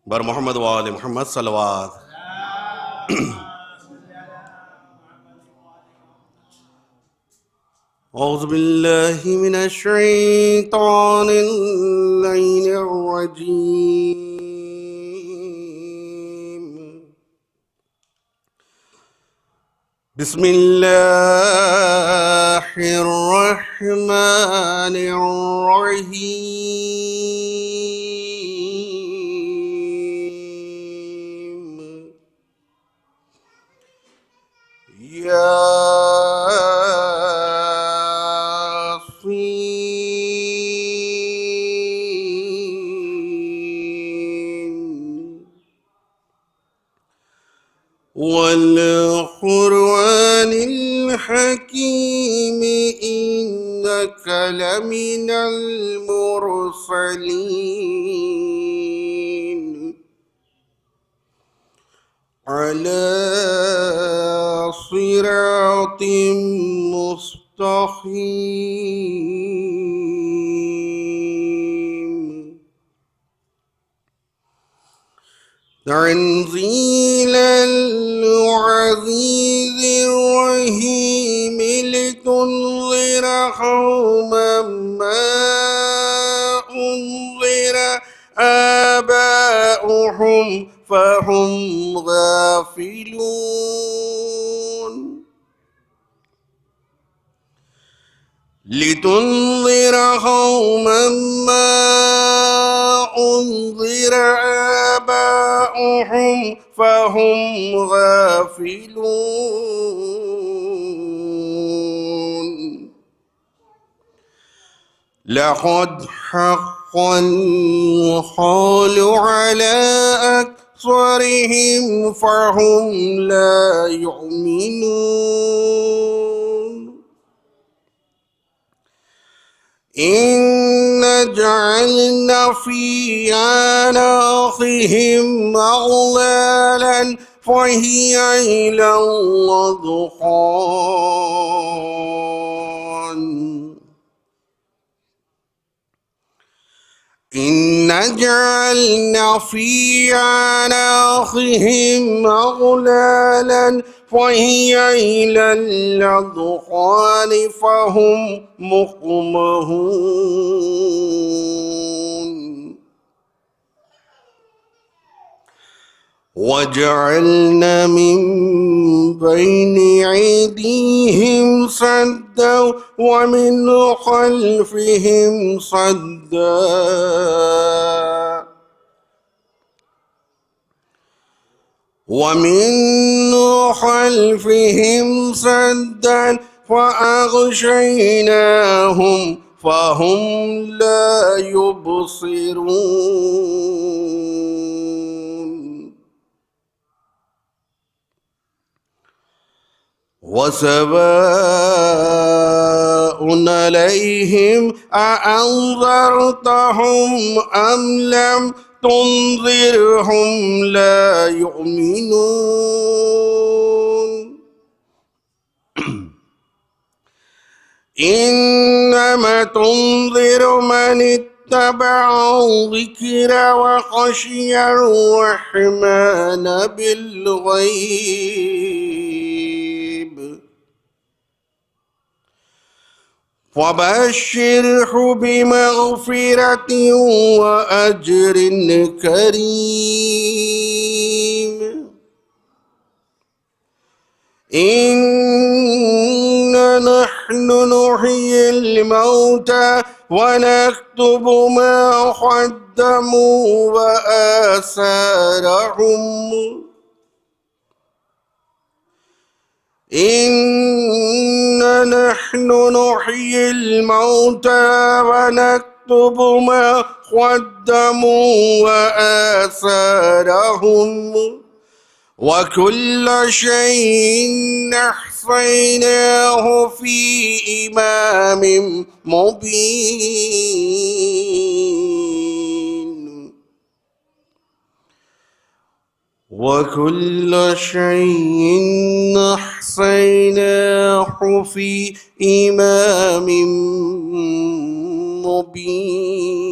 بر محمد وآل محمد صلوات. أعوذ بالله من الشيطان اللعين الرجيم. بسم الله الرحمن الرحيم. ياسين والقرآن الحكيم إنك لمن المرسلين على صراط مستقيم. تنزيل العزيز الرحيم لتنذر قوما ما أنذر آباؤهم فهم غافلون. لتنذر قوما ما أنذر آباؤهم فهم غافلون. لقد حق القول على أكثرهم فهم لا يؤمنون. إن جعلنا في أعناقهم أغلالا فهي إلى الأذقان. إن جعلنا في أعناقهم أغلالا فهي إلى الأذقان فهم مقمحون. وجعلنا من بين أيديهم سدا ومن خلفهم سدا فأغشيناهم فهم لا يبصرون. وسواء عليهم أأنذرتهم أم لم تنذرهم لا يؤمنون. إنما تنذر من اتبع الذكر وخشي الرحمن بالغيب فبشره بمغفرة وأجر كريم. إنا نحن نحيي الموتى ونكتب ما قدموا وآثارهم. إنا نحن نحيي الموتى ونكتب ما قدموا وآثارهم وكل شيء أحصيناه في إمام مبين. وكل شيء أحصيناه في إمام مبين.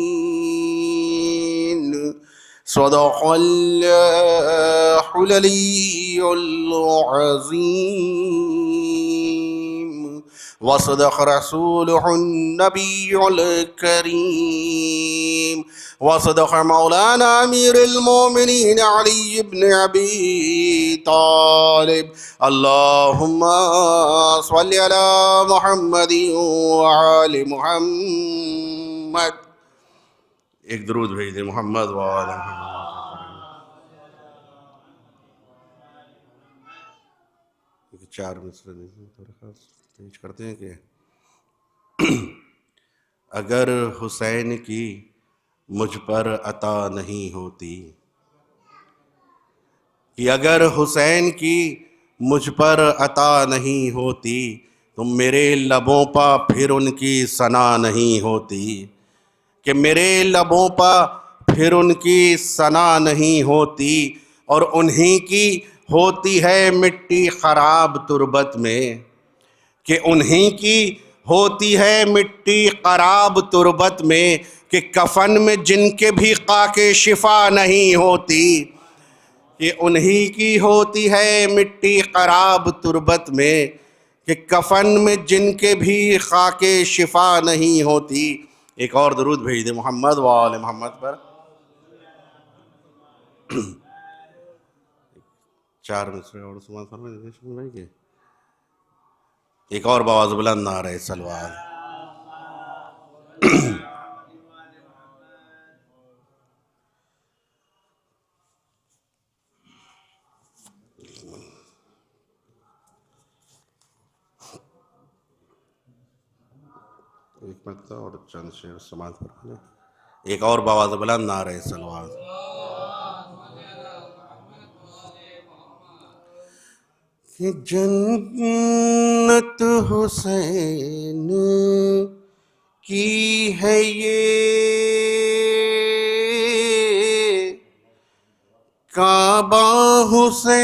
صدق اللہ العلی العظیم وصدق رسولہ النبی الکریم وصدق مولانا امیر المومنین علی بن ابی طالب اللہم صلی علی محمد وآل محمد. ایک درود بھیج دیں محمد وآل محمد. چار مصرے تیج کرتے ہیں کہ اگر حسین کی مجھ پر عطا نہیں ہوتی، کہ اگر حسین کی مجھ پر عطا نہیں ہوتی تو میرے لبوں پا پھر ان کی ثنا نہیں ہوتی، کہ میرے لبوں پا پھر ان کی ثنا نہیں ہوتی، اور انہی کی ہوتی ہے مٹی خراب تربت میں، کہ انہی کی ہوتی ہے مٹی خراب تربت میں، کہ کفن میں جن کے بھی خاک شفا نہیں ہوتی، کہ انہی کی ہوتی ہے مٹی خراب تربت میں، کہ کفن میں جن کے بھی خاک شفا نہیں ہوتی. ایک اور درود بھیج دیں محمد وآل محمد پر. چار مصرے اور سماعت فرمائیں. ایک اور بآواز بلند نعرہ صلوات. ایک مرتبہ اور چند شعر سماعت فرمائیں. ایک اور بآواز بلند نعرہ صلوات. کہ جنت حسین کی ہے یہ، کعبہ حسین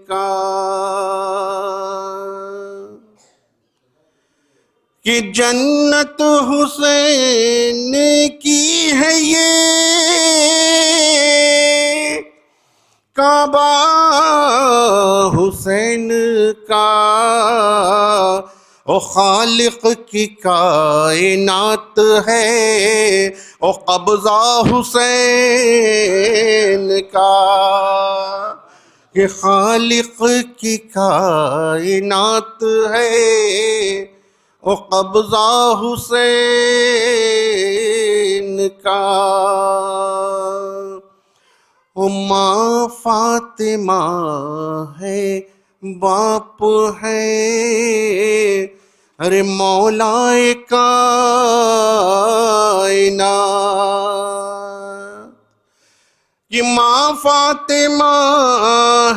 کا، کہ جنت حسین کی ہے یہ، کعبہ حسین کا، او خالق کی کائنات ہے، او قبضہ حسین کا، کہ خالق کی کائنات ہے، او قبضہ حسین کا. ماں فاطمہ ہے، باپ ہے، ارے مولا کائنات. یہ ماں فاطمہ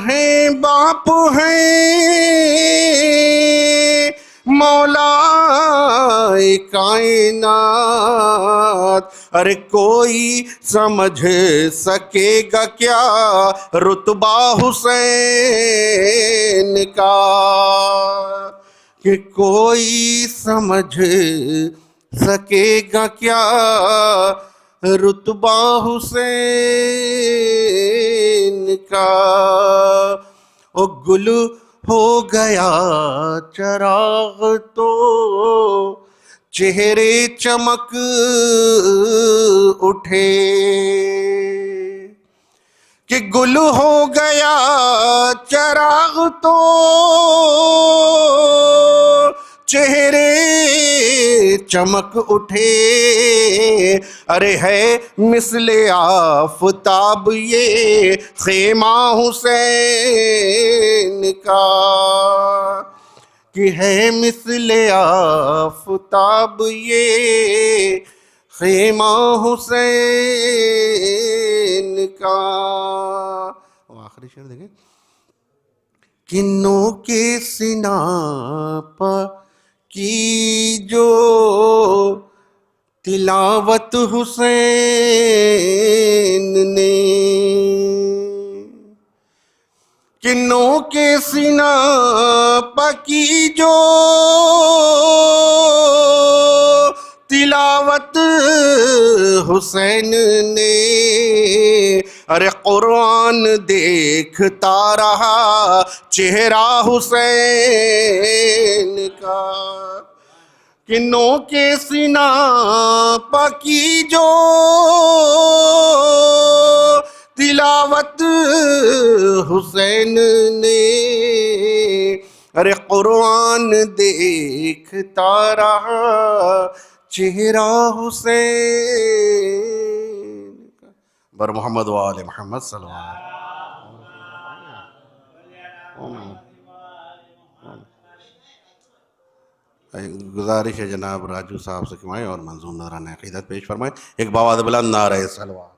ہے، باپ ہے، مولا کائنات. ارے کوئی سمجھ سکے گا کیا رتبہ حسین کا، کہ کوئی سمجھ سکے گا کیا رتبہ حسین کا. او گل ہو گیا چراغ تو چہرے چمک اٹھے، کہ گل ہو گیا چراغ تو چہرے چمک اٹھے. ارے ہے مثل آفتاب یہ خیمہ حسین کا، کہ ہے مثل آفتاب یہ خیمہ حسین کا. آخری شعر دیکھیں. کنوں کے سینہ پر کی جو تلاوت حسین نے، کنوں کے سینہ پر کی جو تلاوت حسین نے، ارے قرآن دیکھتا رہا چہرہ حسین کا، کنوں کے سینہ پکی جو تلاوت حسین نے، ارے قرآن دیکھتا رہا چہرہ حسین کا۔ بر محمد و آل محمد صلی اللہ علیہ وسلم۔ گزارش ہے جناب راجو صاحب سے کمائیں اور منظوم نذرانہ عقیدت پیش فرمائیں۔ ایک بآواز بلند نعرہ صلوات۔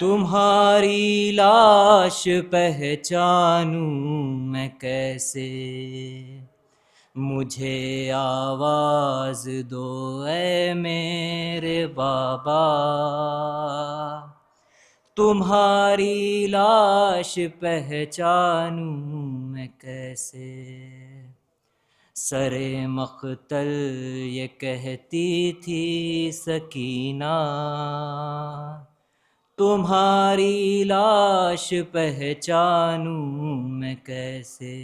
تمہاری لاش پہچانوں میں کیسے، مجھے آواز دو اے میرے بابا، تمہاری لاش پہچانوں میں کیسے، سر مقتل یہ کہتی تھی سکینہ، تمہاری لاش پہچانوں میں کیسے،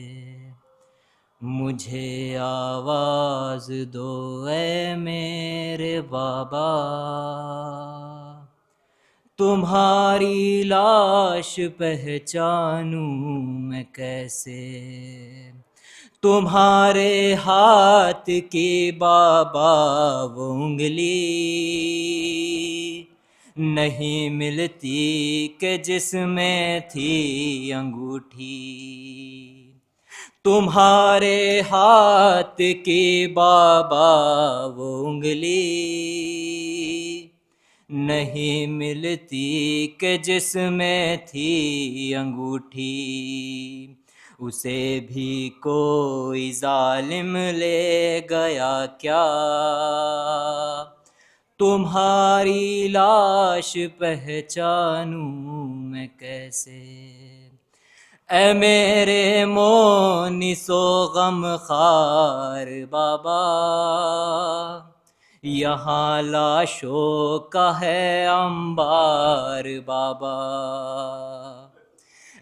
مجھے آواز دو اے میرے بابا، تمہاری لاش پہچانوں میں کیسے، تمہارے ہاتھ کی بابا وہ انگلی نہیں ملتی کہ جس میں تھی انگوٹھی، تمہارے ہاتھ کی بابا وہ انگلی نہیں ملتی کہ جس میں تھی انگوٹھی، اسے بھی کوئی ظالم لے گیا کیا، تمہاری لاش پہچانوں میں کیسے، اے میرے مونس و غم خوار بابا، یہاں لاشوں کا ہے انبار بابا،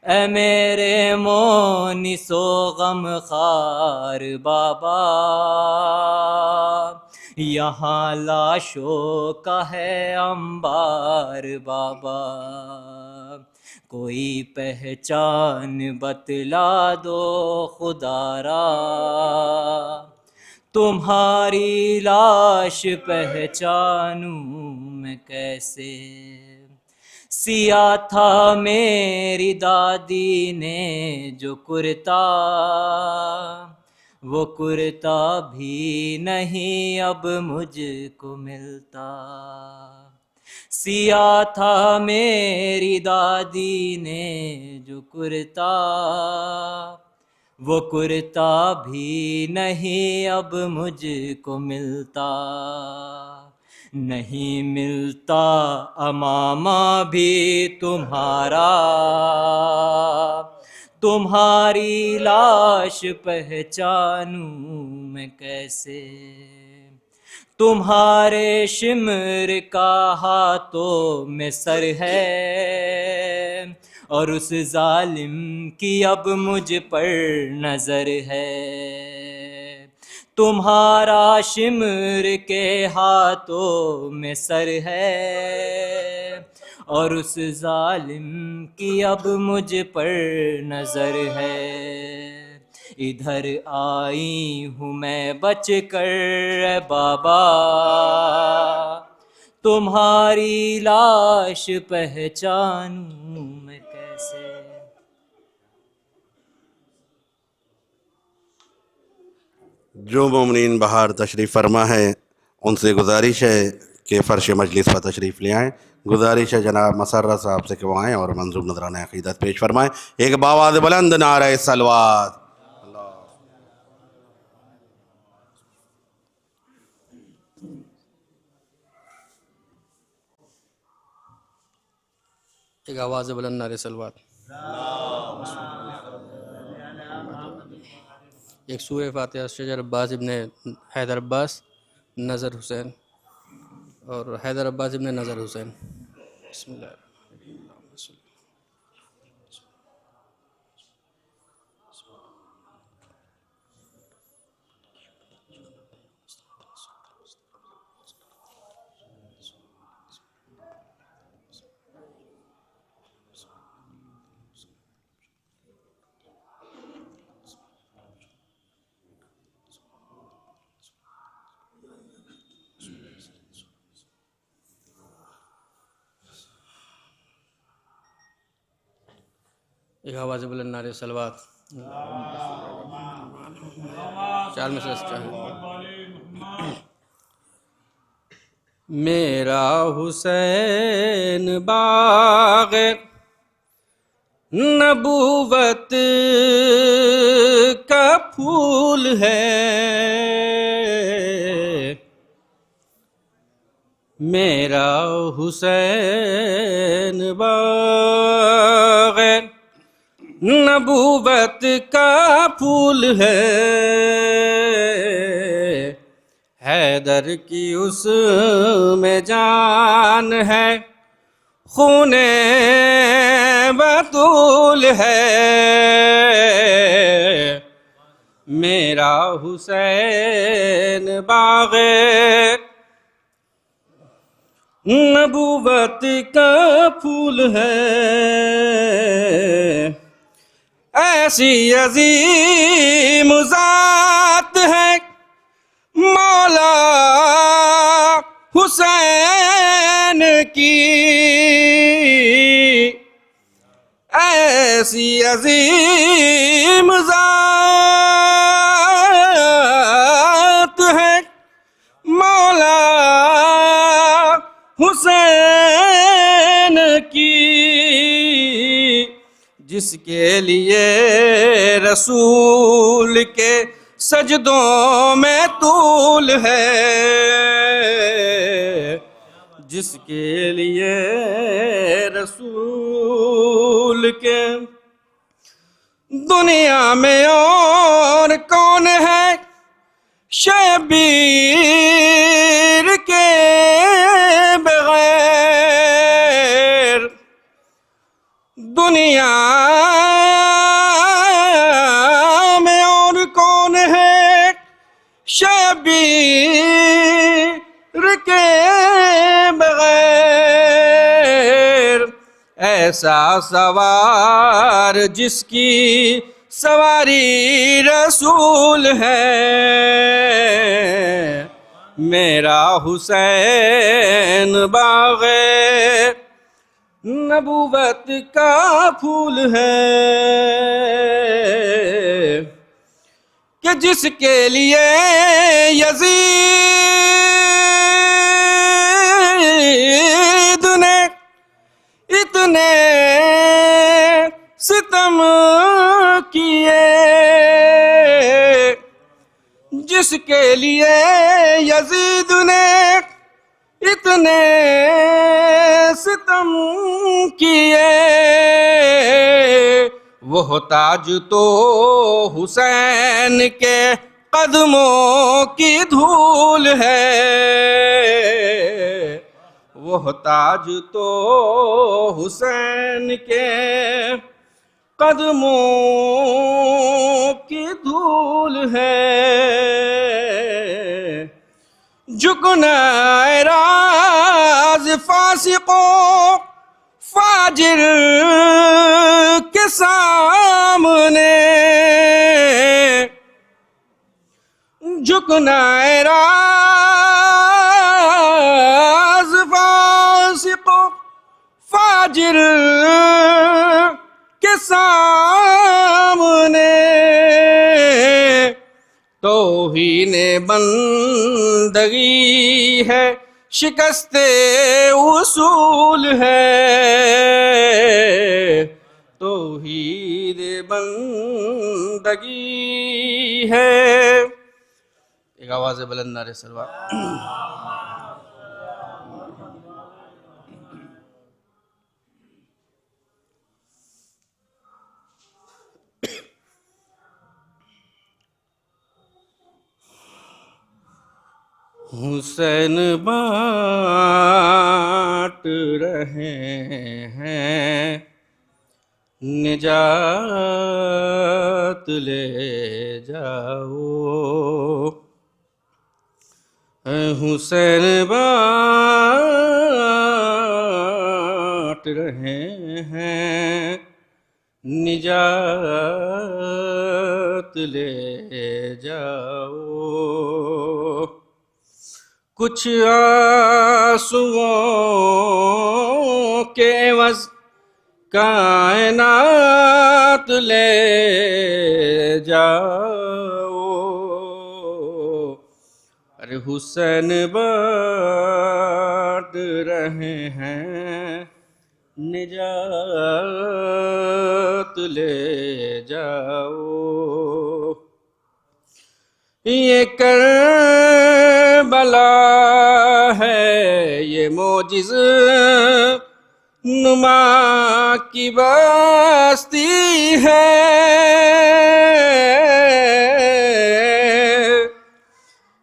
اے میرے مونس و غم خوار بابا، یہاں لاشوں کا ہے انبار بابا، کوئی پہچان بتلا دو خدا را، تمہاری لاش پہچانوں میں کیسے، سیاہ تھا میری دادی نے جو کرتا، وہ کرتا بھی نہیں اب مجھ کو ملتا، سیاہ تھا میری دادی نے جو کرتا، وہ کرتا بھی نہیں اب مجھ کو ملتا، نہیں ملتا امامہ بھی تمہارا، تمہاری لاش پہچانوں میں کیسے، تمہارے شمر کا ہاتھوں میں سر ہے، اور اس ظالم کی اب مجھ پر نظر ہے، تمہارا شمر کے ہاتھوں میں سر ہے، اور اس ظالم کی اب مجھ پر نظر ہے، ادھر آئی ہوں میں بچ کر اے بابا، تمہاری لاش پہچانوں میں کیسے، جو مومنین باہر تشریف فرما ہے ان سے گزارش ہے کہ فرش مجلس پر تشریف لے آئیں۔ گزارش ہے جناب مسرت صاحب سے کہ وہ آئیں اور منظوم نذرانہ عقیدت پیش فرمائیں۔ ایک بآواز بلند نعرہ صلوات۔ ایک آواز بلند نعرے صلوات. ایک سورہ فاتحہ شجر عباس ابن حیدر عباس نظر حسین اور حیدر عباس ابن نظر حسین. بسم اللہ. ایک آواز بلند نعرے صلوات. چار میں سے میرا حسین باغ نبوت کا پھول ہے، میرا حسین باغ نبوت کا پھول ہے، حیدر کی اس میں جان ہے، خون بطول ہے، میرا حسین باغ نبوت کا پھول ہے، ایسی عظیم ذات ہے مولا حسین کی، ایسی عظیم ذات ہے مولا حسین کی، جس کے لیے رسول کے سجدوں میں طول ہے، جس کے لیے رسول کے دنیا میں اور کون ہے شبیر کے بغیر، دنیا میں اور کون ہے شبیر کے بغیر، ایسا سوار جس کی سواری رسول ہے، میرا حسین باغ نبوت کا پھول ہے، کہ جس کے لیے یزید نے اتنے ستم کیے، جس کے لیے یزید نے اتنے ستم کیے، وہ تاج تو حسین کے قدموں کی دھول ہے، وہ تاج تو حسین کے قدموں کی دھول ہے، جھکنا راز فاسقوں فاجر کے سامنے، جھکنا راز فاسقوں فاجر کے سامنے، توہین بندگی ہے شکست اصول ہے، توحید بندگی ہے. ایک آواز بلند نعرے صلوات. حسین بانٹ رہے ہیں نجات لے جاؤ، اے حسین بانٹ رہے ہیں نجات لے جاؤ، کچھ آنسوؤں کے عوض کائنات لے جاؤ، ارے حسین بانٹ رہے ہیں نجات لے جاؤ، یہ کربلا ہے یہ معجز نما کی بستی ہے،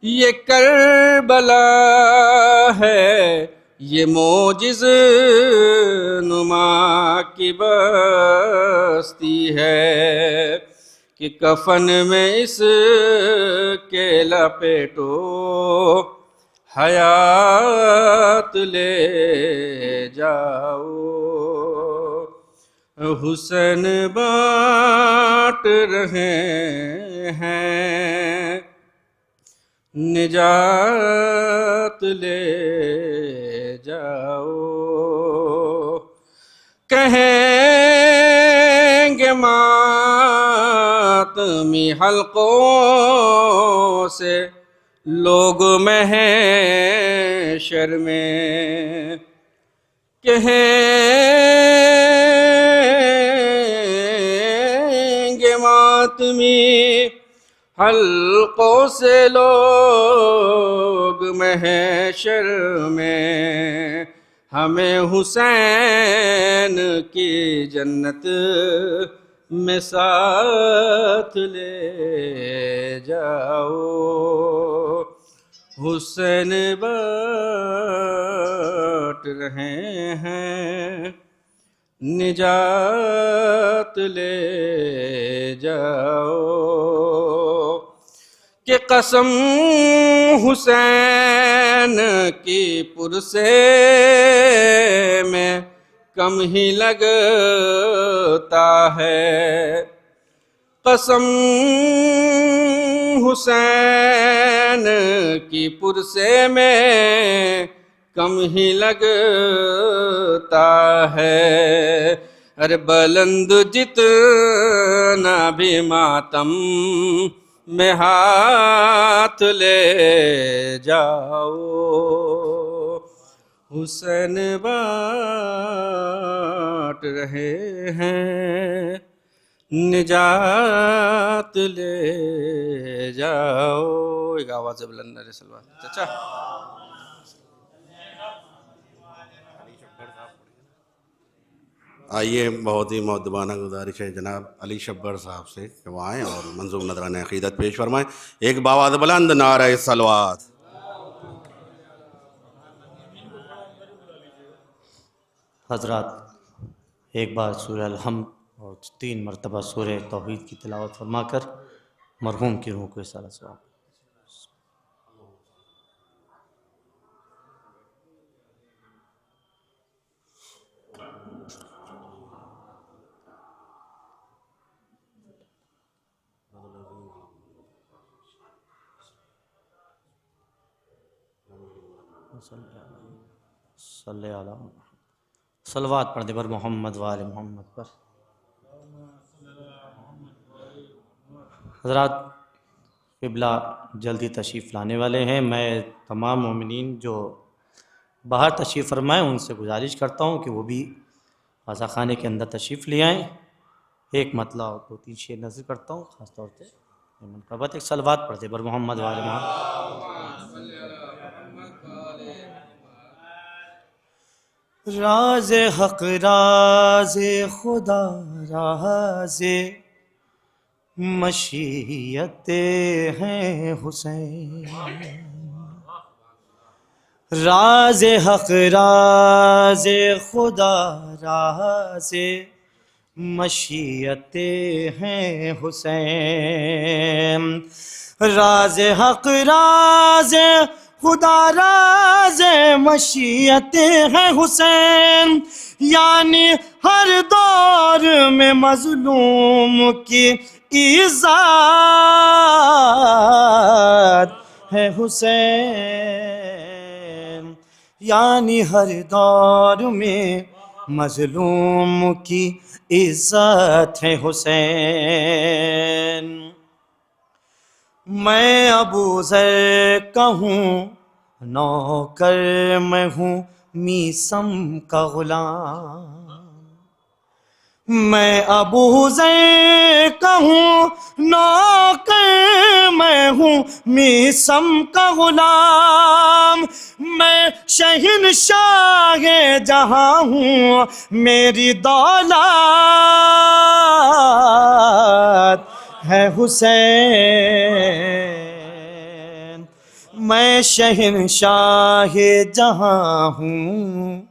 یہ کربلا ہے یہ معجز نما کی بستی ہے، کہ کفن میں اس کے لپیٹو حیات لے جاؤ، حسین بانٹ رہے ہیں نجات لے جاؤ، کہیں گے ماتمی حلقوں سے لوگ محشر میں، کہیں گے ماتمی حلقوں سے لوگ محشر میں، ہمیں حسین کی جنت میں ساتھ لے جاؤ، حسین بانٹ رہے ہیں نجات لے جاؤ، کہ قسم حسین کی پرسے میں کم ہی لگتا ہے، قسم حسین کی پرسے میں کم ہی لگتا ہے، ارے بلند جتنا بھی ماتم میں ہاتھ لے جاؤ، حسین بانٹ رہے ہیں نجات لے جاؤ، ایک آواز بلند ہے سلوات چچا۔ آئیے، بہت ہی مؤدبانہ گزارش ہے جناب علی شبر صاحب سے کہ وہ آئیں اور منظوم نذرانہ عقیدت پیش فرمائیں، ایک بآواز بلند نعرہ صلوات۔ حضرات ایک بار سورہ الحمد اور 3 مرتبہ سورہ توحید کی تلاوت فرما کر مرحوم کی روح کو اصالہ ثواب۔ صلی علی صلوات پڑھ دے بر محمد وآل محمد پر۔ حضرات قبلہ جلدی تشریف لانے والے ہیں، میں تمام مومنین جو باہر تشریف فرمائیں ان سے گزارش کرتا ہوں کہ وہ بھی رضا خانے کے اندر تشریف لے آئیں۔ ایک مطلع اور 2-3 شعر نظر کرتا ہوں، خاص طور سے منقبت ایک صلوات پڑھ دے بر محمد وآل محمد۔ راز حق راز خدا راز مشیت ہیں حسین، راز حق راز خدا راز مشیت ہیں حسین، راز حق راز خدا راز مشیت ہے حسین، یعنی ہر دور میں مظلوم کی عزت ہے حسین، یعنی ہر دور میں مظلوم کی عزت ہے حسین۔ میں ابو ذر کا ہوں نوکر، میں ہوں میثم کا غلام، میں ابو ذر کا ہوں نوکر، میں ہوں میثم کا غلام، میں شہنشاہ جہاں ہوں، میری دولت ہے حسین، میں شہنشاہ جہاں ہوں،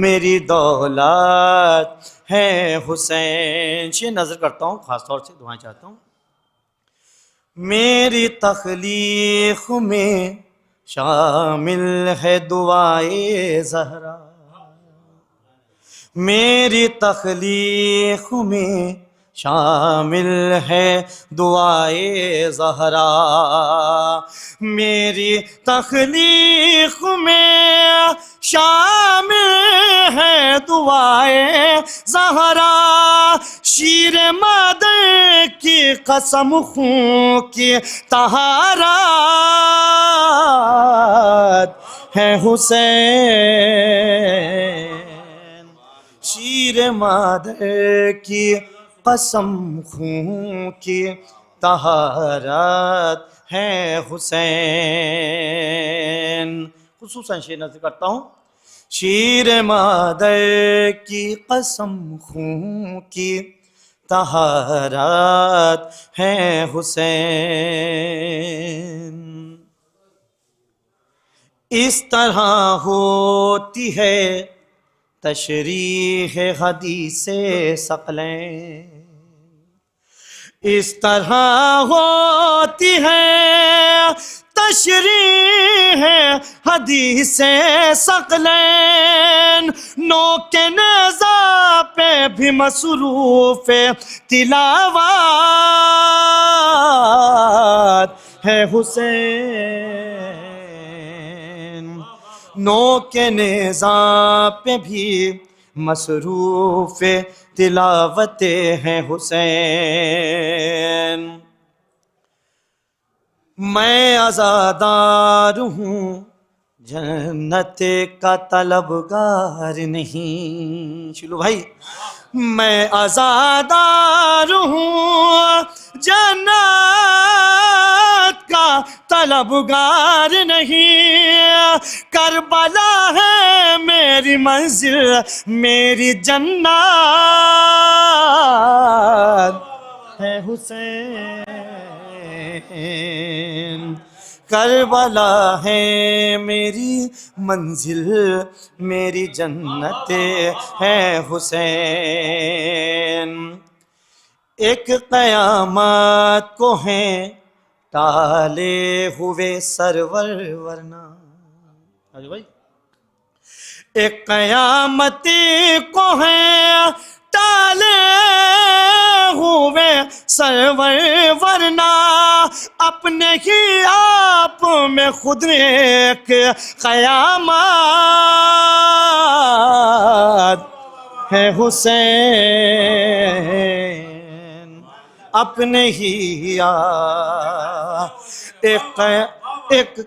میری دولت ہے حسین۔ یہ نظر کرتا ہوں، خاص طور سے دعائیں چاہتا ہوں۔ میری تخلیق میں شامل ہے دعائے زہرا، میری تخلیق میں شامل ہے دعائے زہرا، میری تخلیق میں شامل ہے دعائے زہرا، شیر مادر کی قسم خون کی طہارت ہے حسین، شیر مادر کی قسم خون کی طہارت ہے حسین۔ خصوصاً شعر نظر کرتا ہوں۔ شیر مادر کی قسم خون کی طہارت ہے حسین، اس طرح ہوتی ہے تشریح حدیث ثقلین، اس طرح ہوتی ہے تشریح حدیث ثقلین، نوک نیزہ پہ بھی مصروف تلاوت ہے حسین، نوک نیزہ پہ بھی مصروف تلاوت ہے حسین۔ میں عزادار ہوں جنت کا طلبگار نہیں، شلو بھائی، میں عزادار ہوں جنت کا طلبگار نہیں، کربلا ہے میری منزل، میری جنت ہے حسین، کربلا ہے میری منزل، میری جنت ہے حسین۔ ایک قیامت کو ہیں ٹالے ہوئے سرور ورنہ، بھائی ایک قیامت کو ہیں ٹالے ہوئے سرور ورنہ، اپنے ہی آپ میں خود ایک قیامت ہے حسین، اپنے ہی ایک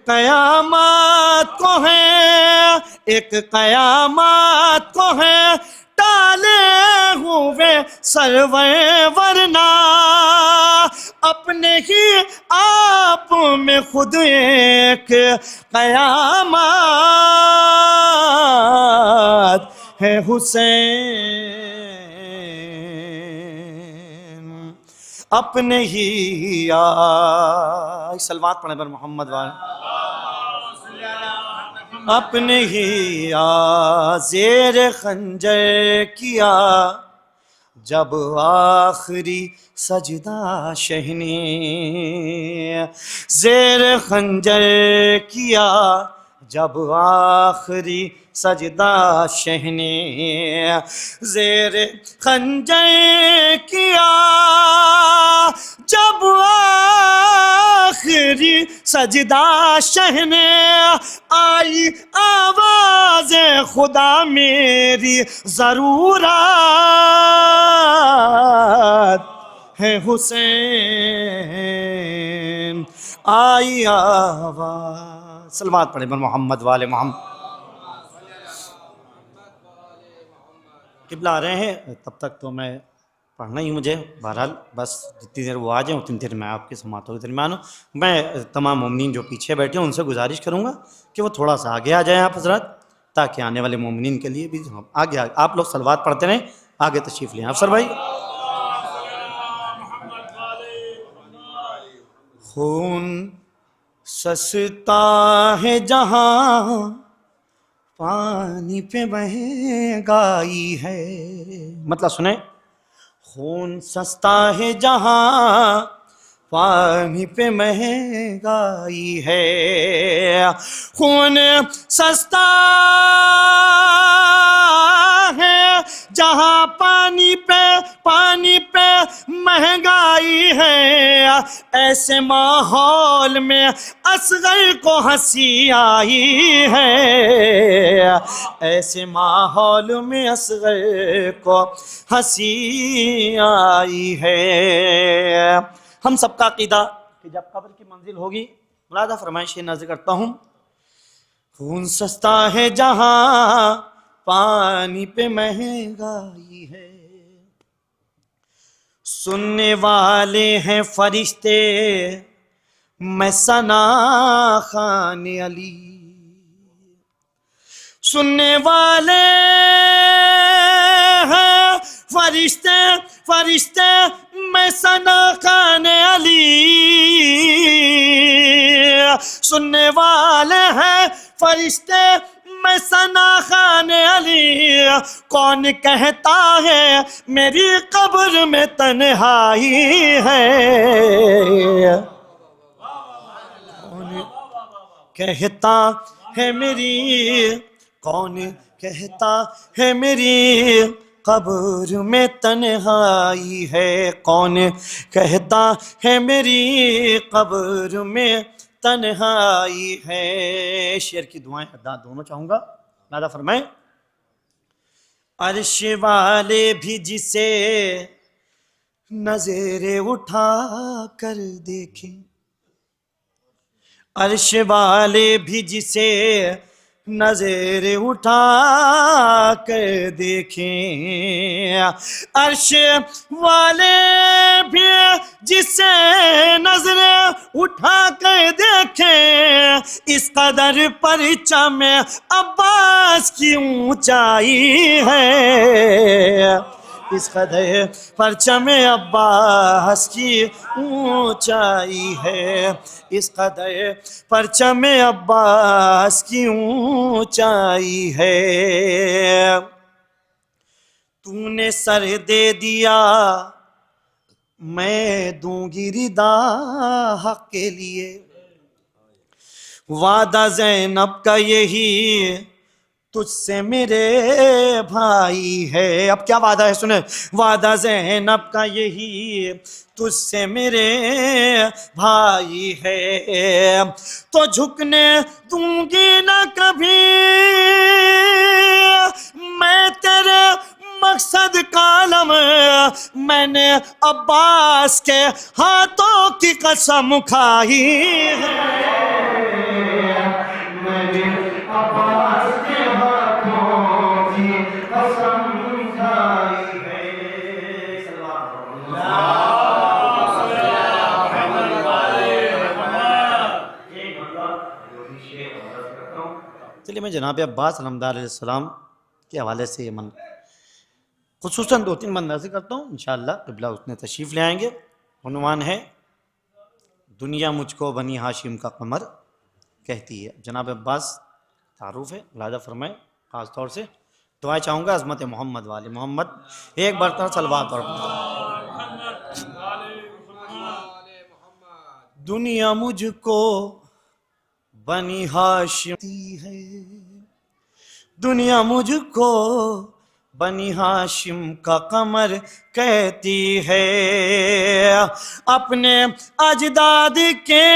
قیامت کو ہے، ایک قیامت کو ہے ٹالے ہوئے سرور ورنہ، اپنے ہی آپ میں خود ایک قیامت ہے حسین، اپنے ہی سلوات پڑھیں پر محمد والے اپنے ہی زیر خنجر کیا جب آخری سجدہ شہ نے، زیر خنجر کیا جب آخری سجدہ شہ نے، زیر خنجر کیا جب آخری سجدہ شہ نے، آئی آواز خدا میری ضرورت ہے حسین، آئی آواز، صلوات پڑھیں بر محمد والے محمد۔ قبلہ آ رہے ہیں، تب تک تو میں پڑھنا ہی مجھے، بہرحال بس جتنی دیر وہ آ جائیں اتنی دیر میں آپ کے سماعتوں کے درمیان ہوں۔ میں تمام مومنین جو پیچھے بیٹھے ہیں ان سے گزارش کروں گا کہ وہ تھوڑا سا آگے آ جائیں آپ حضرات، تاکہ آنے والے مومنین کے لیے بھی آگے آپ لوگ صلوات پڑھتے رہیں، آگے تشریف لیں افسر بھائی۔ خون سستا ہے جہاں پانی پہ مہنگائی ہے، مطلب سنیں، خون سستا ہے جہاں پانی پہ مہنگائی ہے، خون سستا ہے جہاں پانی پہ مہنگائی ہے، ایسے ماحول میں اصغر کو ہنسی آئی ہے، ایسے ماحول میں اصغر کو ہنسی آئی ہے۔ ہم سب کا عقیدہ کہ جب قبر کی منزل ہوگی، ملاحظہ فرمائش یہ نظر کرتا ہوں، خون سستا ہے جہاں پانی پہ مہنگائی ہے، سننے والے ہیں فرشتے میں ثنا خوان علی، سننے والے ہیں فرشتے میں ثنا خوان علی، سننے والے ہیں فرشتے میں ثنا خوان علی، کون کہتا ہے میری قبر میں تنہائی ہے، کون کہتا ہے کون کہتا ہے میری قبر میں تنہائی ہے، کون کہتا ہے میری قبر میں تنہائی ہے۔ شعر کی دعائیں ادا دونوں چاہوں گا، لہذا فرمائیں، عرش والے بھی جسے نظر اٹھا کر دیکھیں، عرش والے بھی جسے نظر اٹھا کر دیکھیں، عرش والے بھی جسے نظر اٹھا کر دیکھیں، اس قدر پرچم عباس کی اونچائی ہے، اس قدر پرچم عباس کی اونچائی ہے، اس قدر پرچم عباس کی اونچائی ہے، تو نے سر دے دیا میں دوں گی ردا حق کے لیے، وعدہ زینب کا یہی تجھ سے میرے بھائی ہے، اب کیا وعدہ ہے سنیں، وعدہ زینب کا یہی تجھ سے میرے بھائی ہے، تو جھکنے دوں گی نہ کبھی میں تیرے مقصد کا علم، میں نے عباس کے ہاتھوں کی قسم کھائی ہے، میں نے عباس کے ہاتھوں کی قسم کھائی ہے۔ چلیے میں جناب عباس علمدار علیہ السلام کے حوالے سے یہ خصوصاً 2-3 مناظر کرتا ہوں، انشاءاللہ قبلہ اس نے تشریف لے آئیں گے۔ عنوان ہے دنیا مجھ کو بنی ہاشم کا قمر کہتی ہے۔ جناب عباس تعارف ہے، لہٰذا فرمائیں خاص طور سے دعائیں چاہوں گا عظمت محمد والے محمد. ایک برتن صلوات پڑھو. دنیا مجھ کو بنی ہاشم ہے، دنیا مجھ کو بنی ہاشم کا قمر کہتی ہے، اپنے اجداد کے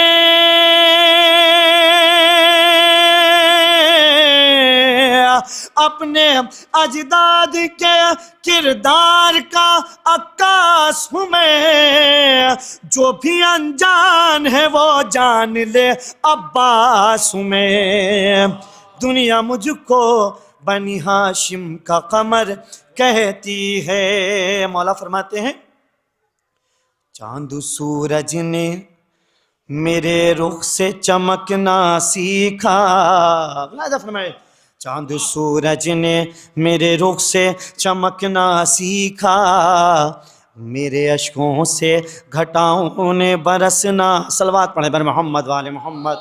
اپنے اجداد کے کردار کا عکاس ہوں میں، جو بھی انجان ہے وہ جان لے عباس ہوں میں. دنیا مجھ کو بنی ہاشم کا قمر کہتی ہے. مولا فرماتے ہیں چاند سورج نے میرے رخ سے چمکنا سیکھا. لہذا فرمائے چاند سورج نے میرے رخ سے چمکنا سیکھا، میرے اشکوں سے گھٹاؤں نے برسنا. صلوات پڑھیں بر محمد والے محمد.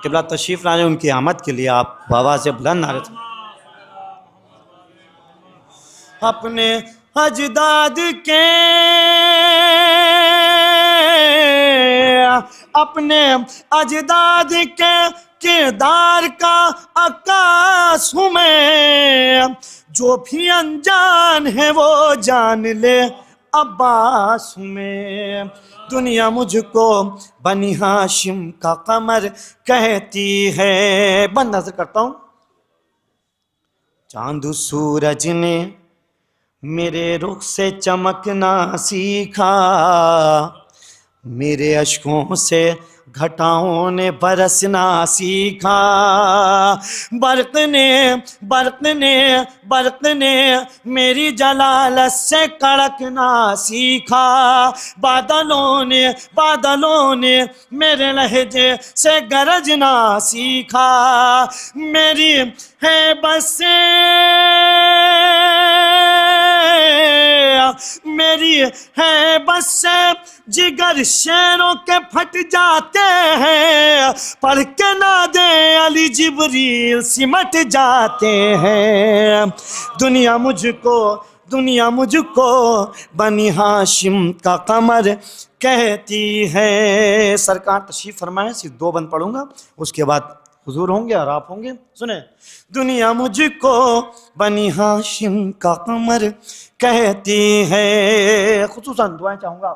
قبلہ تشریف لانے ان کی آمد کے لیے آپ بآواز بلند نعرے اپنے اجداد کے اپنے اجداد کے کردار کا عکاس ہوں میں، جو بھی انجان ہے وہ جان لے عباس ہوں میں. دنیا مجھ کو بنی ہاشم کا قمر کہتی ہے. بند نظر کرتا ہوں. چاند سورج نے میرے رخ سے چمکنا سیکھا، میرے اشکوں سے گھٹاؤں نے برسنا سیکھا. برق نے میری جلالت سے کڑکنا سیکھا، بادلوں نے میرے لہجے سے گرجنا سیکھا. میری ہیبت سے میری ہیبت سے جگر شیروں کے پھٹ جاتے ہیں، پڑھ کے نادے علی جبریل سمٹ جاتے ہیں. دنیا مجھ کو بنی ہاشم کا قمر کہتی ہے. سرکار تشریف فرمائیں، صرف 2 بند پڑھوں گا، اس کے بعد حضور ہوں گے اور آپ ہوں گے. سنیں دنیا مجھ کو بنی ہاشم کا قمر کہتی ہے. خصوصاً دعائیں چاہوں گا.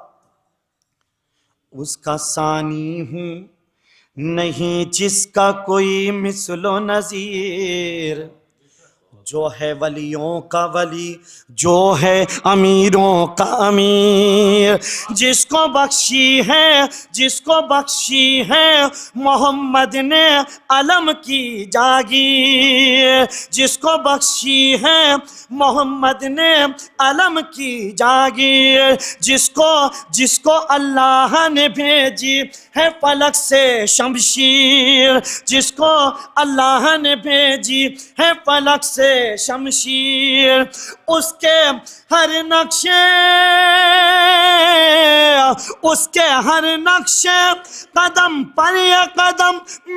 اس کا ثانی ہوں نہیں جس کا کوئی مثل و نظیر، جو ہے ولیوں کا ولی، جو ہے امیروں کا امیر. جس کو بخشی ہے محمد نے علم کی جاگیر، جس کو بخشی ہے محمد نے علم کی جاگیر. جس کو اللہ نے بھیجی ہے فلک سے شمشیر، جس کو اللہ نے بھیجی ہے فلک سے شمشیر. اس کے ہر نقشے قدم پر یہ قدم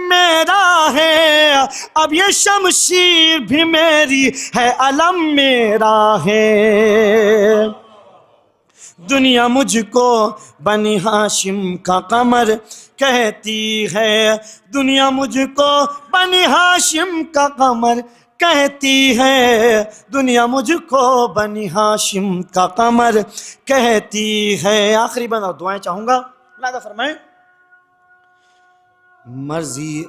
میرا ہے، اب یہ شمشیر بھی میری ہے علم میرا ہے. دنیا مجھ کو بنی ہاشم کا قمر کہتی ہے. دنیا مجھ کو بنی ہاشم کا قمر کہتی ہے. دنیا مجھ کو بنی ہاشم کا قمر کہتی ہے. آخری بند اور دعائیں چاہوں گا. لہذا فرمائیں مرضی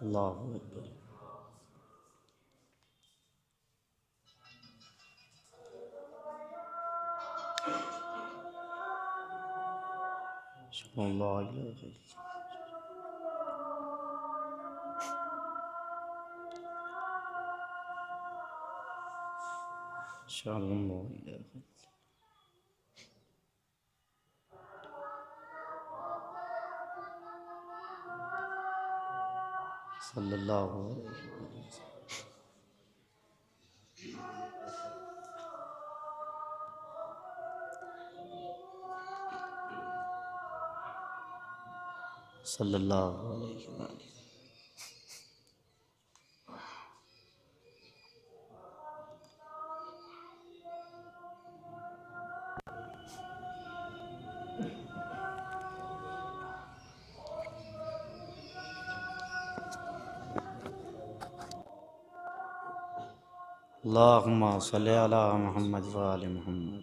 اللہ اکبر. اللہ صلی اللہ علیہ وسلم. صلی اللہ علیہ وسلم. اللہم صلی علی محمد و آل محمد.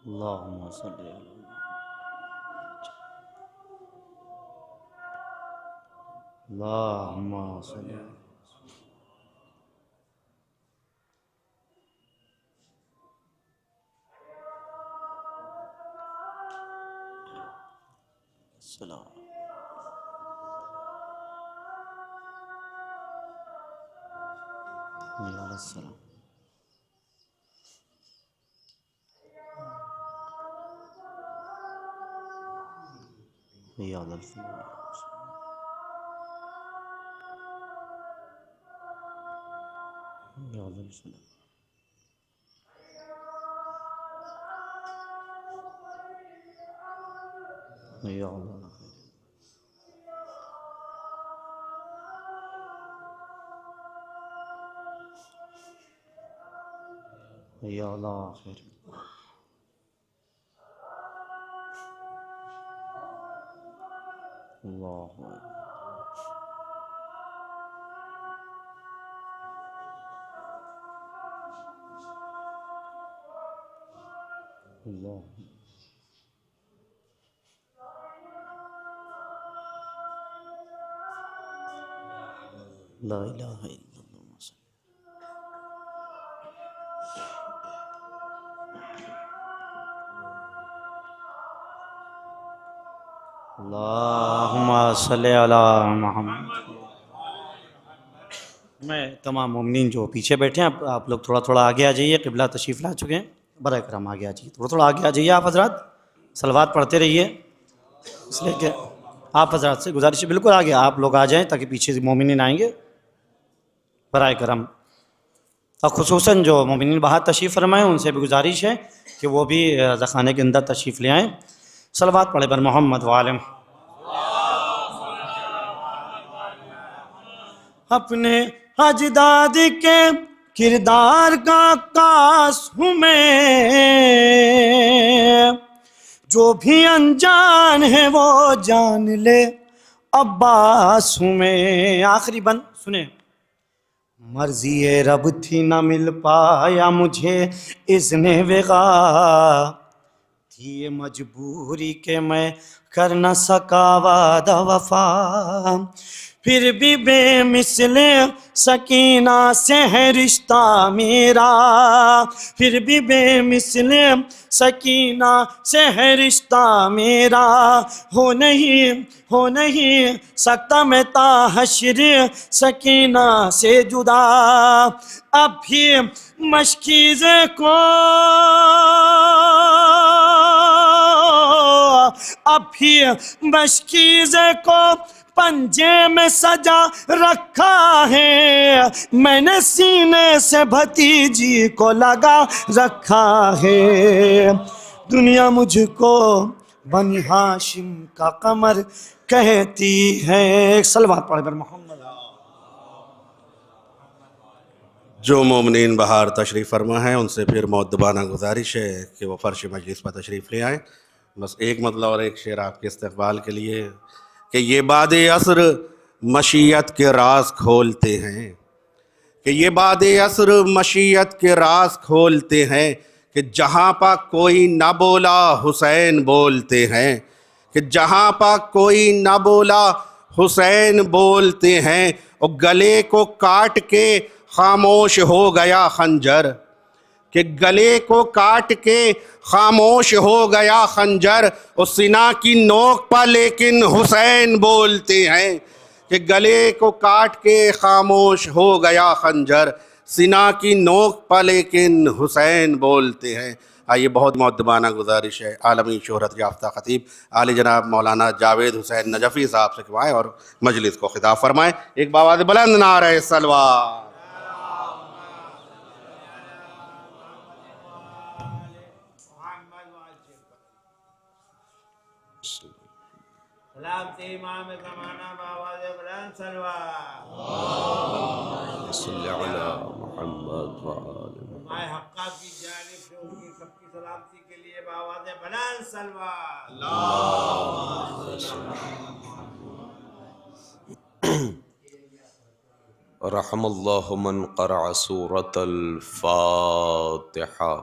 اللہم صلی علی اللہم صلی علی السلام. علیہ السلام. یا السلام. یا السلام. یا اللہ. یا اللہ خیر. اللہ اللہ. لا الہ الا اللہ. اللہم صلی علی محمد. میں تمام مومنین جو پیچھے بیٹھے ہیں آپ لوگ تھوڑا تھوڑا آگے آ جائیے. قبلہ تشریف لا چکے ہیں. برائے کرم آگے آ جائیے. تھوڑا تھوڑا آگے آ جائیے. آپ حضرات صلوات پڑھتے رہیے. اس لیے کہ آپ حضرات سے گزارش ہے بالکل آگے آپ لوگ آ جائیں تاکہ پیچھے سے مومنین آئیں گے. برائے کرم اور خصوصاً جو مومنین باہر تشریف فرمائیں ان سے بھی گزارش ہے کہ وہ بھی رضا خانے کے اندر تشریف لے آئیں. صلوات پڑھے بر محمد وعلم. اپنے اجداد کے کردار کا عکاس ہوں میں، جو بھی انجان ہے وہ جان لے عباس ہوں میں. آخری بند سنیں. مرضی رب تھی نہ مل پایا مجھے اذن وغا، تھی یہ مجبوری کہ میں کر نہ سکا وعدہ وفا. پھر بھی بے مثل سکینہ سے ہے رشتہ میرا، پھر بھی بے مثل سکینہ سے ہے رشتہ میرا. ہو نہیں سکتا میں تا حشر سکینہ سے جدا. اب بھی مشکیزے کو پنجے میں سجا رکھا ہے، میں نے سینے سے بھتیجی کو لگا رکھا ہے. دنیا مجھ کو بنی ہاشم کا قمر کہتی ہے. صلوات پڑھ بر محمد. جو مومنین باہر تشریف فرما ہیں ان سے پھر مؤدبانہ گزارش ہے کہ وہ فرش مجلس پر تشریف لے آئیں. بس ایک مطلب اور ایک شعر آپ کے استقبال کے لیے کہ یہ باد عصر مشیت کے راز کھولتے ہیں، کہ یہ باد عصر مشیت کے راز کھولتے ہیں، کہ جہاں پا کوئی نہ بولا حسین بولتے ہیں، کہ جہاں پا کوئی نہ بولا حسین بولتے ہیں. اور گلے کو کاٹ کے خاموش ہو گیا خنجر، کہ گلے کو کاٹ کے خاموش ہو گیا خنجر، اس سینہ کی نوک پر لیکن حسین بولتے ہیں، کہ گلے کو کاٹ کے خاموش ہو گیا خنجر، سینہ کی نوک پر لیکن حسین بولتے ہیں۔ آئیے بہت مؤدبانہ گزارش ہے عالمی شہرت یافتہ خطیب عالی جناب مولانا جاوید حسین نجفی صاحب سے کہ آئیں اور مجلس کو خطاب فرمائیں۔ ایک بآواز بلند نعرہ صلوات۔ سلامتی امام زمانہ بآواز بلند صلوات۔ صلی علی محمد مائے حقہ کی جانب سے ان کی سب کی سلامتی کے لیے بآواز بلند صلوات۔ رحم اللہ من قرأ سورة الفاتحہ۔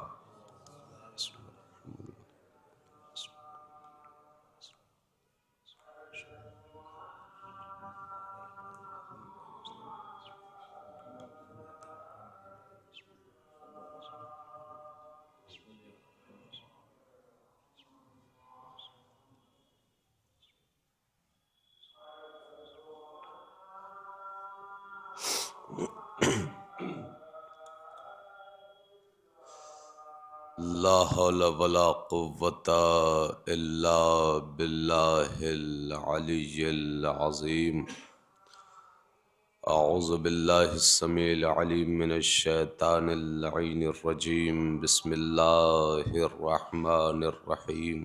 لا حول ولا قوة الا باللہ العلی العظیم۔ اعوذ باللہ السمیع العلیم من الشیطان اللعین الرجیم، بسم اللہ الرحمن الرحیم۔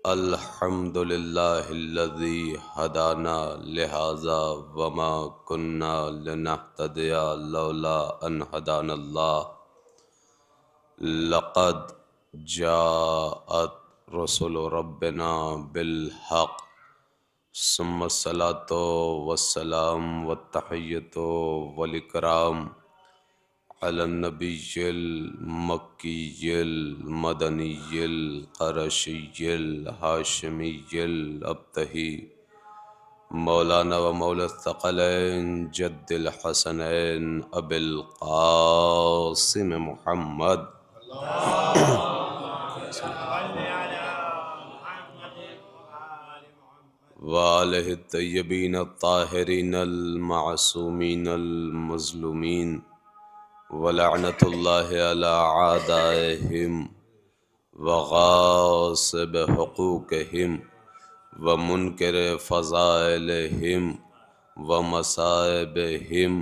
الحمد للہ الذی ہدانا لہذا وما کننا لنہتدی لولا ان ہدانا اللہ، لقد جاءت رسل ربنا بالحق، ثم الصلاة والسلام والتحیۃ والاکرام علی النبی المکی المدنی القرشی الہاشمی الابتہی، مولانا و مولا الثقلین جد الحسنین ابی القاسم محمد وآلہ الطیبین الطاہرین المعصومین المظلومین، ولعنت اللہ علی اعدائہم وغاصب حقوقہم ومنکر فضائلہم ومصائبہم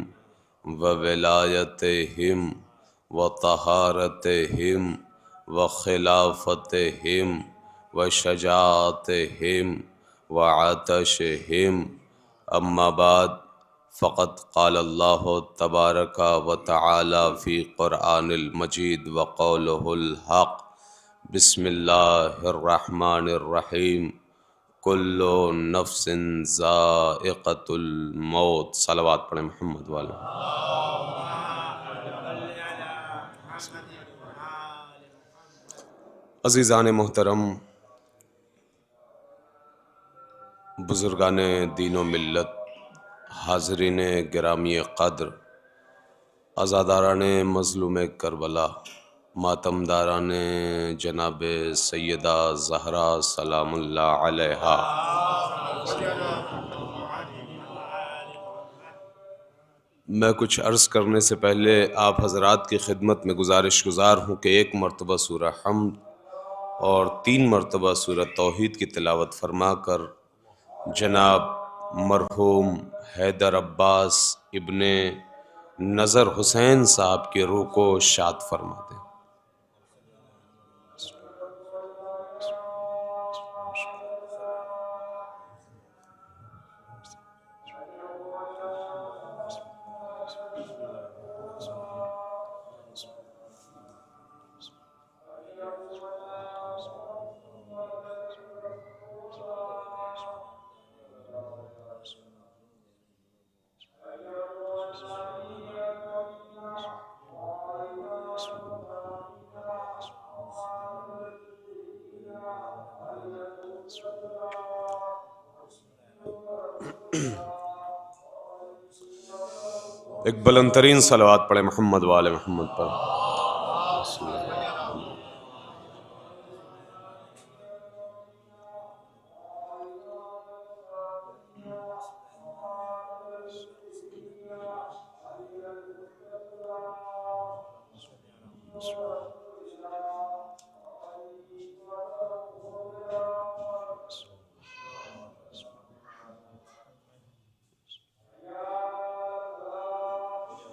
وولایتہم وطہارتہم وخلافتہم وشجاعتہم وعطشہم۔ اما بعد، فقد قال اللہ تبارک و تعالی فی قرآن المجید وقولہ الحق، بسم اللہ الرحمن الرحیم، کل نفس ذائقۃ الموت۔ صلوات پڑھیں محمد والے۔ عزیزان محترم، بزرگان دین و ملت، حاضرین گرامی قدر، عزاداران مظلوم کربلا، ماتمداران جناب سیدہ زہرا سلام اللہ علیہا، میں کچھ عرض کرنے سے پہلے آپ حضرات کی خدمت میں گزارش گزار ہوں کہ ایک مرتبہ سورہ حمد اور 3 مرتبہ سورہ توحید کی تلاوت فرما کر جناب مرحوم حیدر عباس ابن نظر حسین صاحب کے روح کو شاد فرما دیں۔ ایک بلند ترین صلوات پڑھیں محمد وآل محمد پر۔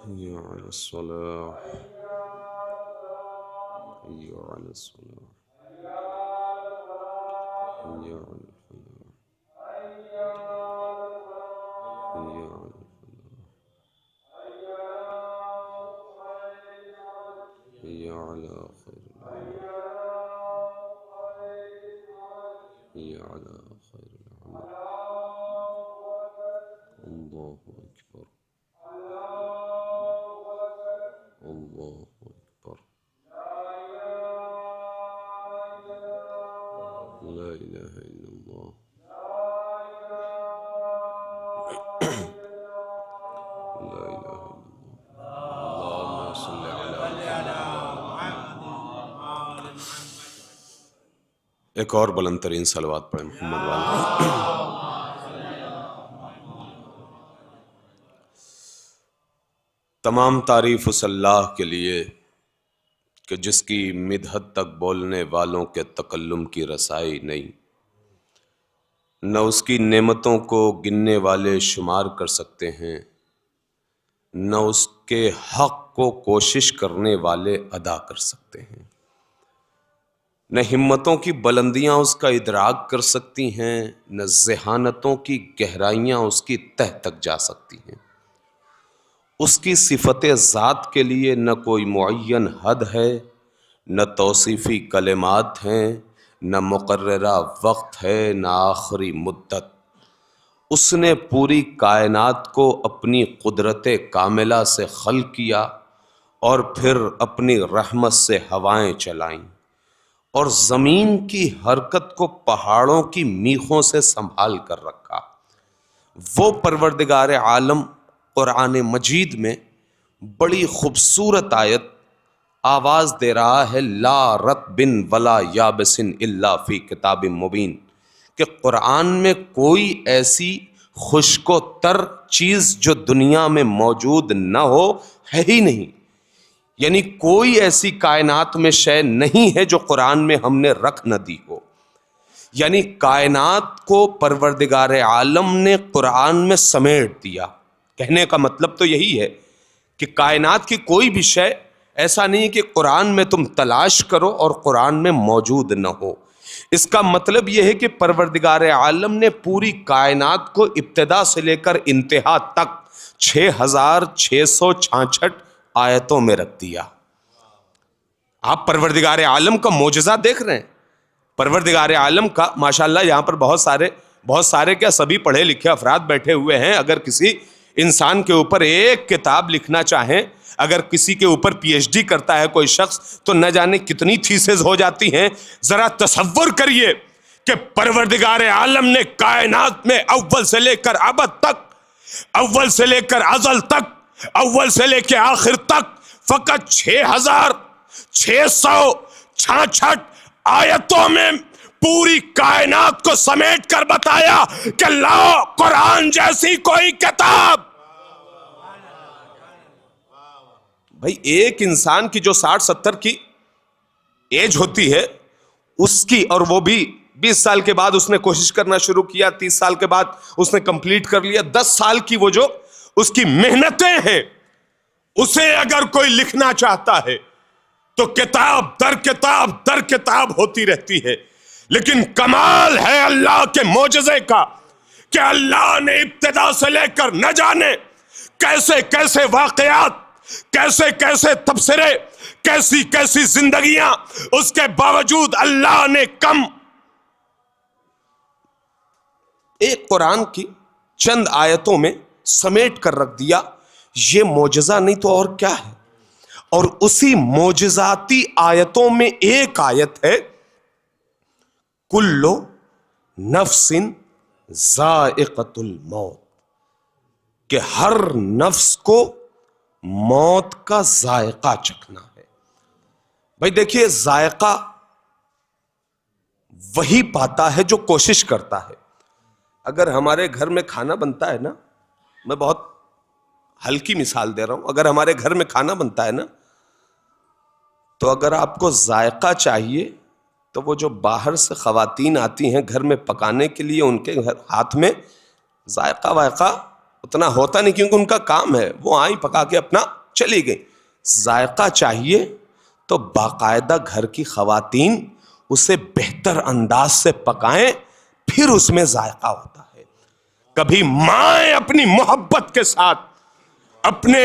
حي على الصلاة، حي على الصلاة، حي على الفلاح، حي على الفلاح، حي على خير الأعمال، حي على خير الأعمال. الله أكبر، الله أكبر، لا إله إلا الله، لا إله إلا الله. اللهم صل على محمد. ایک اور بلند ترین صلوات پڑھیں محمد والے. تمام تعریف اس اللہ کے لیے کہ جس کی مدحت تک بولنے والوں کے تکلم کی رسائی نہیں، نہ اس کی نعمتوں کو گننے والے شمار کر سکتے ہیں، نہ اس کے حق کو کوشش کرنے والے ادا کر سکتے ہیں، نہ ہمتوں کی بلندیاں اس کا ادراک کر سکتی ہیں، نہ ذہانتوں کی گہرائیاں اس کی تہ تک جا سکتی ہیں۔ اس کی صفت ذات کے لیے نہ کوئی معین حد ہے، نہ توصیفی کلمات ہیں، نہ مقررہ وقت ہے، نہ آخری مدت۔ اس نے پوری کائنات کو اپنی قدرت کاملہ سے خلق کیا اور پھر اپنی رحمت سے ہوائیں چلائیں، اور زمین کی حرکت کو پہاڑوں کی میخوں سے سنبھال کر رکھا۔ وہ پروردگار عالم قرآن مجید میں بڑی خوبصورت آیت آواز دے رہا ہے، لا رطب ولا یابس الا فی کتاب مبین، کہ قرآن میں کوئی ایسی خشک و تر چیز جو دنیا میں موجود نہ ہو ہے ہی نہیں، یعنی کوئی ایسی کائنات میں شے نہیں ہے جو قرآن میں ہم نے رکھ نہ دی ہو۔ یعنی کائنات کو پروردگار عالم نے قرآن میں سمیٹ دیا۔ کہنے کا مطلب تو یہی ہے کہ کائنات کی کوئی بھی شے ایسا نہیں کہ قرآن میں تم تلاش کرو اور قرآن میں موجود نہ ہو۔ اس کا مطلب یہ ہے کہ پروردگار عالم نے پوری کائنات کو ابتدا سے لے کر انتہا تک 6666 آیتوں میں رکھ دیا۔ آپ پروردگار عالم کا معجزہ دیکھ رہے ہیں۔ پروردگار عالم کا ماشاءاللہ یہاں پر بہت سارے کیا سبھی پڑھے لکھے افراد بیٹھے ہوئے ہیں۔ اگر کسی انسان کے اوپر ایک کتاب لکھنا چاہیں، اگر کسی کے اوپر پی ایچ ڈی کرتا ہے کوئی شخص، تو نہ جانے کتنی تھیسز ہو جاتی ہیں۔ ذرا تصور کریے کہ پروردگار عالم نے کائنات میں اول سے لے کر ابد تک، اول سے لے کر ازل تک، اول سے لے کے آخر تک فقط 6666 آیتوں میں پوری کائنات کو سمیٹ کر بتایا کہ لاؤ قرآن جیسی کوئی کتاب۔ بھائی ایک انسان کی جو 60-70 کی ایج ہوتی ہے اس کی، اور وہ بھی 20 سال کے بعد اس نے کوشش کرنا شروع کیا، 30 سال کے بعد اس نے کمپلیٹ کر لیا، 10 سال کی وہ جو اس کی محنتیں ہیں، اسے اگر کوئی لکھنا چاہتا ہے تو کتاب در کتاب در کتاب ہوتی رہتی ہے۔ لیکن کمال ہے اللہ کے معجزے کا کہ اللہ نے ابتدا سے لے کر نہ جانے کیسے کیسے واقعات، کیسے کیسے تبصرے، کیسی کیسی زندگیاں، اس کے باوجود اللہ نے کم ایک قرآن کی چند آیتوں میں سمیٹ کر رکھ دیا۔ یہ معجزہ نہیں تو اور کیا ہے؟ اور اسی معجزاتی آیتوں میں ایک آیت ہے، کلو نفس ذائقۃ الموت، کہ ہر نفس کو موت کا ذائقہ چکھنا ہے۔ بھائی دیکھیے، ذائقہ وہی پاتا ہے جو کوشش کرتا ہے. اگر ہمارے گھر میں کھانا بنتا ہے نا، میں بہت ہلکی مثال دے رہا ہوں، اگر ہمارے گھر میں کھانا بنتا ہے نا، تو اگر آپ کو ذائقہ چاہیے تو وہ جو باہر سے خواتین آتی ہیں گھر میں پکانے کے لیے، ان کے ہاتھ میں ذائقہ وائقہ اتنا ہوتا نہیں، کیونکہ ان کا کام ہے، وہ آئیں پکا کے اپنا چلی گئی. ذائقہ چاہیے تو باقاعدہ گھر کی خواتین اسے بہتر انداز سے پکائیں، پھر اس میں ذائقہ ہوتا ہے. کبھی مائیں اپنی محبت کے ساتھ اپنے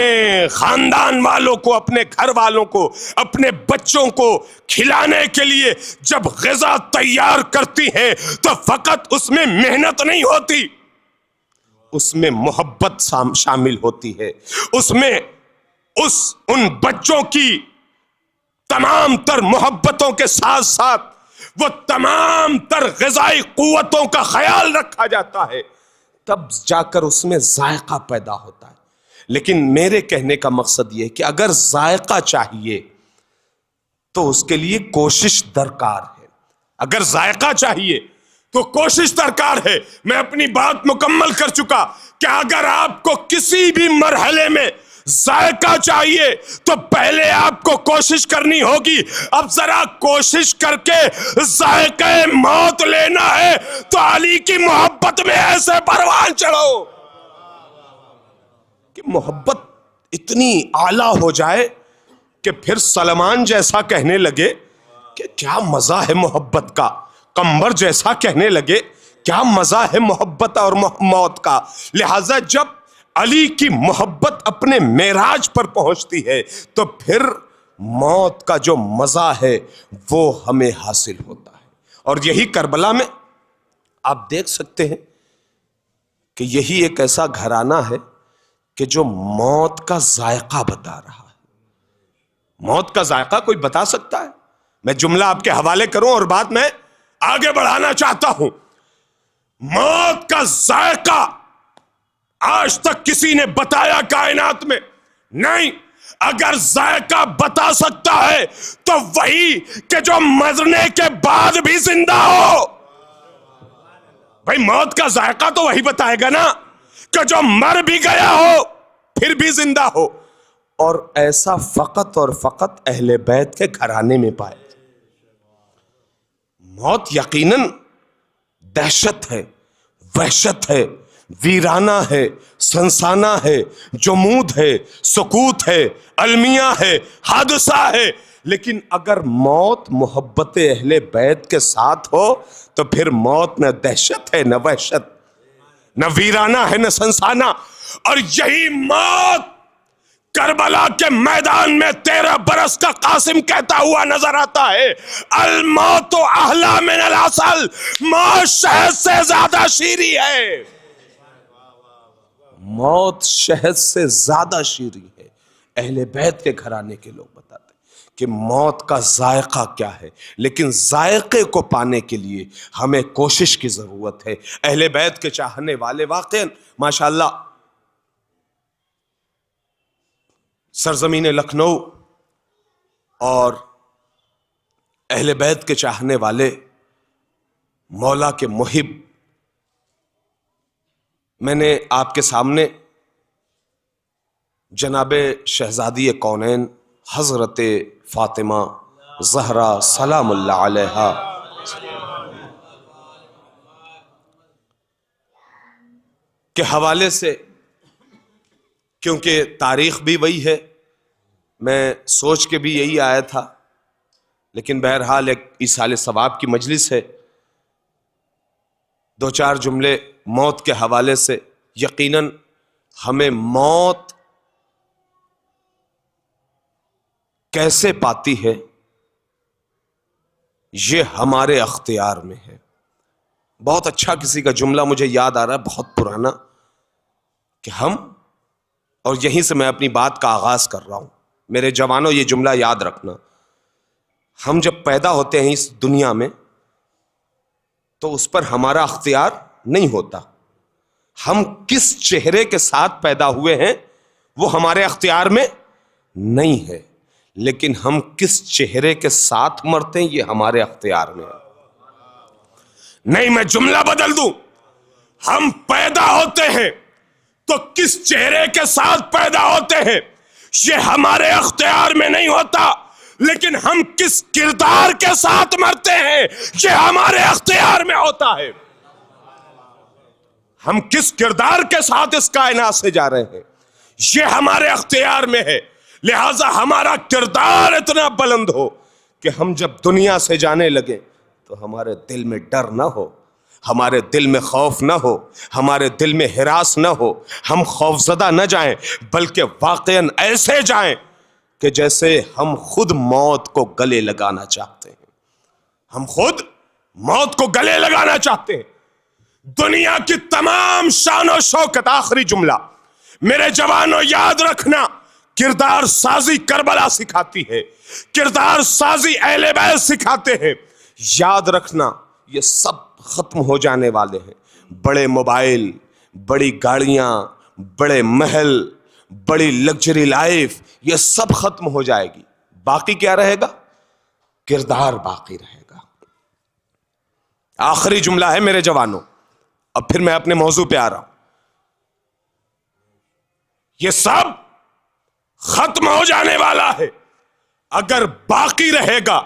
خاندان والوں کو، اپنے گھر والوں کو، اپنے بچوں کو کھلانے کے لیے جب غذا تیار کرتی ہیں تو فقط اس میں محنت نہیں ہوتی، اس میں محبت شامل ہوتی ہے. اس میں ان بچوں کی تمام تر محبتوں کے ساتھ ساتھ وہ تمام تر غذائی قوتوں کا خیال رکھا جاتا ہے، تب جا کر اس میں ذائقہ پیدا ہوتا ہے. لیکن میرے کہنے کا مقصد یہ ہے کہ اگر ذائقہ چاہیے تو اس کے لیے کوشش درکار ہے. اگر ذائقہ چاہیے تو کوشش درکار ہے. میں اپنی بات مکمل کر چکا کہ اگر آپ کو کسی بھی مرحلے میں ذائقہ چاہیے تو پہلے آپ کو کوشش کرنی ہوگی. اب ذرا کوشش کر کے ذائقہ موت لینا ہے تو علی کی محبت میں ایسے پروان چڑھو کہ محبت اتنی اعلیٰ ہو جائے کہ پھر سلمان جیسا کہنے لگے کہ کیا مزہ ہے محبت کا، قمر جیسا کہنے لگے کیا مزہ ہے محبت اور موت کا. لہذا جب علی کی محبت اپنے معراج پر پہنچتی ہے تو پھر موت کا جو مزہ ہے وہ ہمیں حاصل ہوتا ہے. اور یہی کربلا میں آپ دیکھ سکتے ہیں کہ یہی ایک ایسا گھرانہ ہے کہ جو موت کا ذائقہ بتا رہا ہے. موت کا ذائقہ کوئی بتا سکتا ہے؟ میں جملہ آپ کے حوالے کروں اور بات میں آگے بڑھانا چاہتا ہوں. موت کا ذائقہ آج تک کسی نے بتایا کائنات میں نہیں. اگر ذائقہ بتا سکتا ہے تو وہی کہ جو مرنے کے بعد بھی زندہ ہو. بھائی موت کا ذائقہ تو وہی بتائے گا نا کہ جو مر بھی گیا ہو پھر بھی زندہ ہو. اور ایسا فقط اور فقط اہل بیت کے گھرانے میں پائے. موت یقیناً دہشت ہے، وحشت ہے، ویرانہ ہے، سنسانہ ہے، جمود ہے، سکوت ہے، المیہ ہے، حادثہ ہے. لیکن اگر موت محبت اہل بیت کے ساتھ ہو تو پھر موت نہ دہشت ہے، نہ وحشت، نہ ویرانہ ہے، نہ سنسانہ. اور یہی موت کربلا کے میدان میں 13 برس کا قاسم کہتا ہوا نظر آتا ہے، الموت احلی من العسل، موت شہد سے زیادہ شیریں ہے. موت شہد سے زیادہ شیریں ہے. اہل بیت کے گھرانے کے لوگ بتاتے ہیں کہ موت کا ذائقہ کیا ہے. لیکن ذائقے کو پانے کے لیے ہمیں کوشش کی ضرورت ہے. اہل بیت کے چاہنے والے واقعاً ماشاءاللہ سرزمین لکھنؤ اور اہل بیت کے چاہنے والے مولا کے محب، میں نے آپ کے سامنے جناب شہزادی کونین حضرت فاطمہ زہرا سلام اللہ علیہا کے حوالے سے، کیونکہ تاریخ بھی وہی ہے، میں سوچ کے بھی یہی آیا تھا، لیکن بہرحال ایک ایصال ثواب کی مجلس ہے، 2-4 جملے موت کے حوالے سے. یقیناً ہمیں موت کیسے پاتی ہے یہ ہمارے اختیار میں ہے. بہت اچھا کسی کا جملہ مجھے یاد آ رہا ہے، بہت پرانا، کہ ہم، اور یہیں سے میں اپنی بات کا آغاز کر رہا ہوں، میرے جوانوں یہ جملہ یاد رکھنا، ہم جب پیدا ہوتے ہیں اس دنیا میں تو اس پر ہمارا اختیار نہیں ہوتا. ہم کس چہرے کے ساتھ پیدا ہوئے ہیں وہ ہمارے اختیار میں نہیں ہے. لیکن ہم کس چہرے کے ساتھ مرتے ہیں یہ ہمارے اختیار میں ہے. نہیں میں جملہ بدل دوں, ہم پیدا ہوتے ہیں تو کس چہرے کے ساتھ پیدا ہوتے ہیں یہ ہمارے اختیار میں نہیں ہوتا, لیکن ہم کس کردار کے ساتھ مرتے ہیں یہ ہمارے اختیار میں ہوتا ہے. ہم کس کردار کے ساتھ اس کائنات سے جا رہے ہیں یہ ہمارے اختیار میں ہے. لہذا ہمارا کردار اتنا بلند ہو کہ ہم جب دنیا سے جانے لگے تو ہمارے دل میں ڈر نہ ہو, ہمارے دل میں خوف نہ ہو, ہمارے دل میں ہراس نہ ہو, ہم خوفزدہ نہ جائیں بلکہ واقعاً ایسے جائیں کہ جیسے ہم خود موت کو گلے لگانا چاہتے ہیں. ہم خود موت کو گلے لگانا چاہتے ہیں. دنیا کی تمام شان و شوکت, آخری جملہ میرے جوانوں یاد رکھنا, کردار سازی کربلا سکھاتی ہے, کردار سازی اہل بیت سکھاتے ہیں. یاد رکھنا یہ سب ختم ہو جانے والے ہیں. بڑے موبائل, بڑی گاڑیاں, بڑے محل, بڑی لگژری لائف, یہ سب ختم ہو جائے گی. باقی کیا رہے گا؟ کردار باقی رہے گا. آخری جملہ ہے میرے جوانوں, اب پھر میں اپنے موضوع پہ آ رہا ہوں. یہ سب ختم ہو جانے والا ہے, اگر باقی رہے گا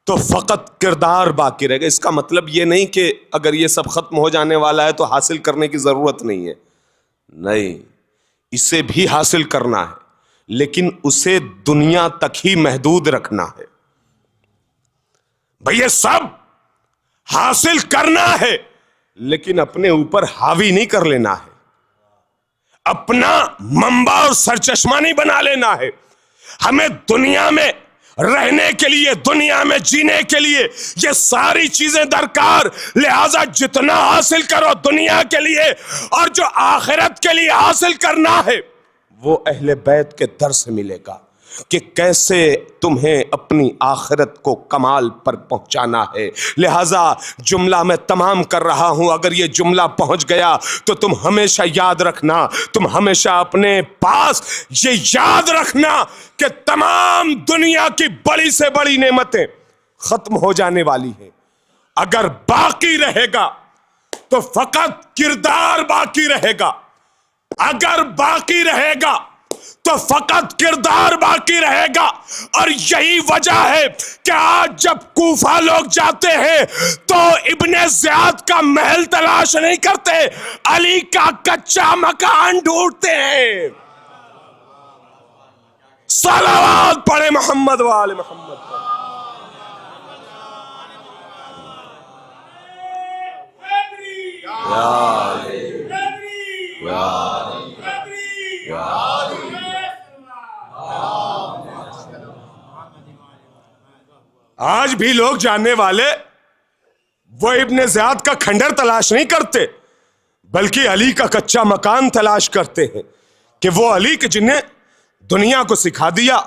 تو فقط کردار باقی رہے گا. اس کا مطلب یہ نہیں کہ اگر یہ سب ختم ہو جانے والا ہے تو حاصل کرنے کی ضرورت نہیں ہے. نہیں, اسے بھی حاصل کرنا ہے, لیکن اسے دنیا تک ہی محدود رکھنا ہے. بھئی یہ سب حاصل کرنا ہے لیکن اپنے اوپر حاوی نہیں کر لینا ہے, اپنا منبع اور سرچشمہ نہیں بنا لینا ہے. ہمیں دنیا میں رہنے کے لیے, دنیا میں جینے کے لیے یہ ساری چیزیں درکار, لہذا جتنا حاصل کرو دنیا کے لیے اور جو آخرت کے لیے حاصل کرنا ہے وہ اہل بیت کے در سے ملے گا کہ کیسے تمہیں اپنی آخرت کو کمال پر پہنچانا ہے. لہذا جملہ میں تمام کر رہا ہوں, اگر یہ جملہ پہنچ گیا تو تم ہمیشہ یاد رکھنا, تم ہمیشہ اپنے پاس یہ یاد رکھنا کہ تمام دنیا کی بڑی سے بڑی نعمتیں ختم ہو جانے والی ہیں. اگر باقی رہے گا تو فقط کردار باقی رہے گا, اگر باقی رہے گا تو فقط کردار باقی رہے گا. اور یہی وجہ ہے کہ آج جب کوفہ لوگ جاتے ہیں تو ابن زیاد کا محل تلاش نہیں کرتے, علی کا کچا مکان ڈھونڈتے ہیں. صلوات پڑھے محمد وآل محمد. آج بھی لوگ جاننے والے وہ ابن زیاد کا کھنڈر تلاش نہیں کرتے بلکہ علی کا کچا مکان تلاش کرتے ہیں کہ وہ علی کے جنہیں دنیا کو سکھا دیا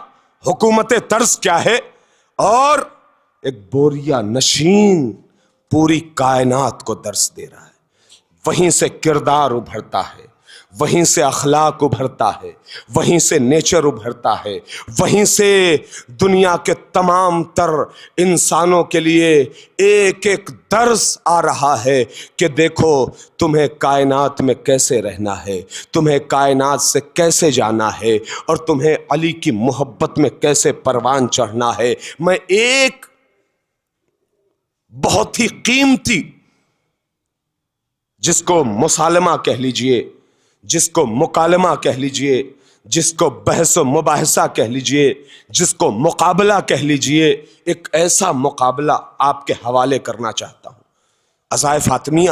حکومت طرز کیا ہے, اور ایک بوریا نشین پوری کائنات کو درس دے رہا ہے. وہیں سے کردار ابھرتا ہے, وہیں سے اخلاق ابھرتا ہے, وہیں سے نیچر ابھرتا ہے, وہیں سے دنیا کے تمام تر انسانوں کے لیے ایک ایک درس آ رہا ہے کہ دیکھو تمہیں کائنات میں کیسے رہنا ہے, تمہیں کائنات سے کیسے جانا ہے, اور تمہیں علی کی محبت میں کیسے پروان چڑھنا ہے. میں ایک بہت ہی قیمتی, جس کو مسالمہ کہہ لیجئے, جس کو مکالمہ کہہ لیجئے, جس کو بحث و مباحثہ کہہ لیجئے, جس کو مقابلہ کہہ لیجئے, ایک ایسا مقابلہ آپ کے حوالے کرنا چاہتا ہوں. عزائے فاطمیہ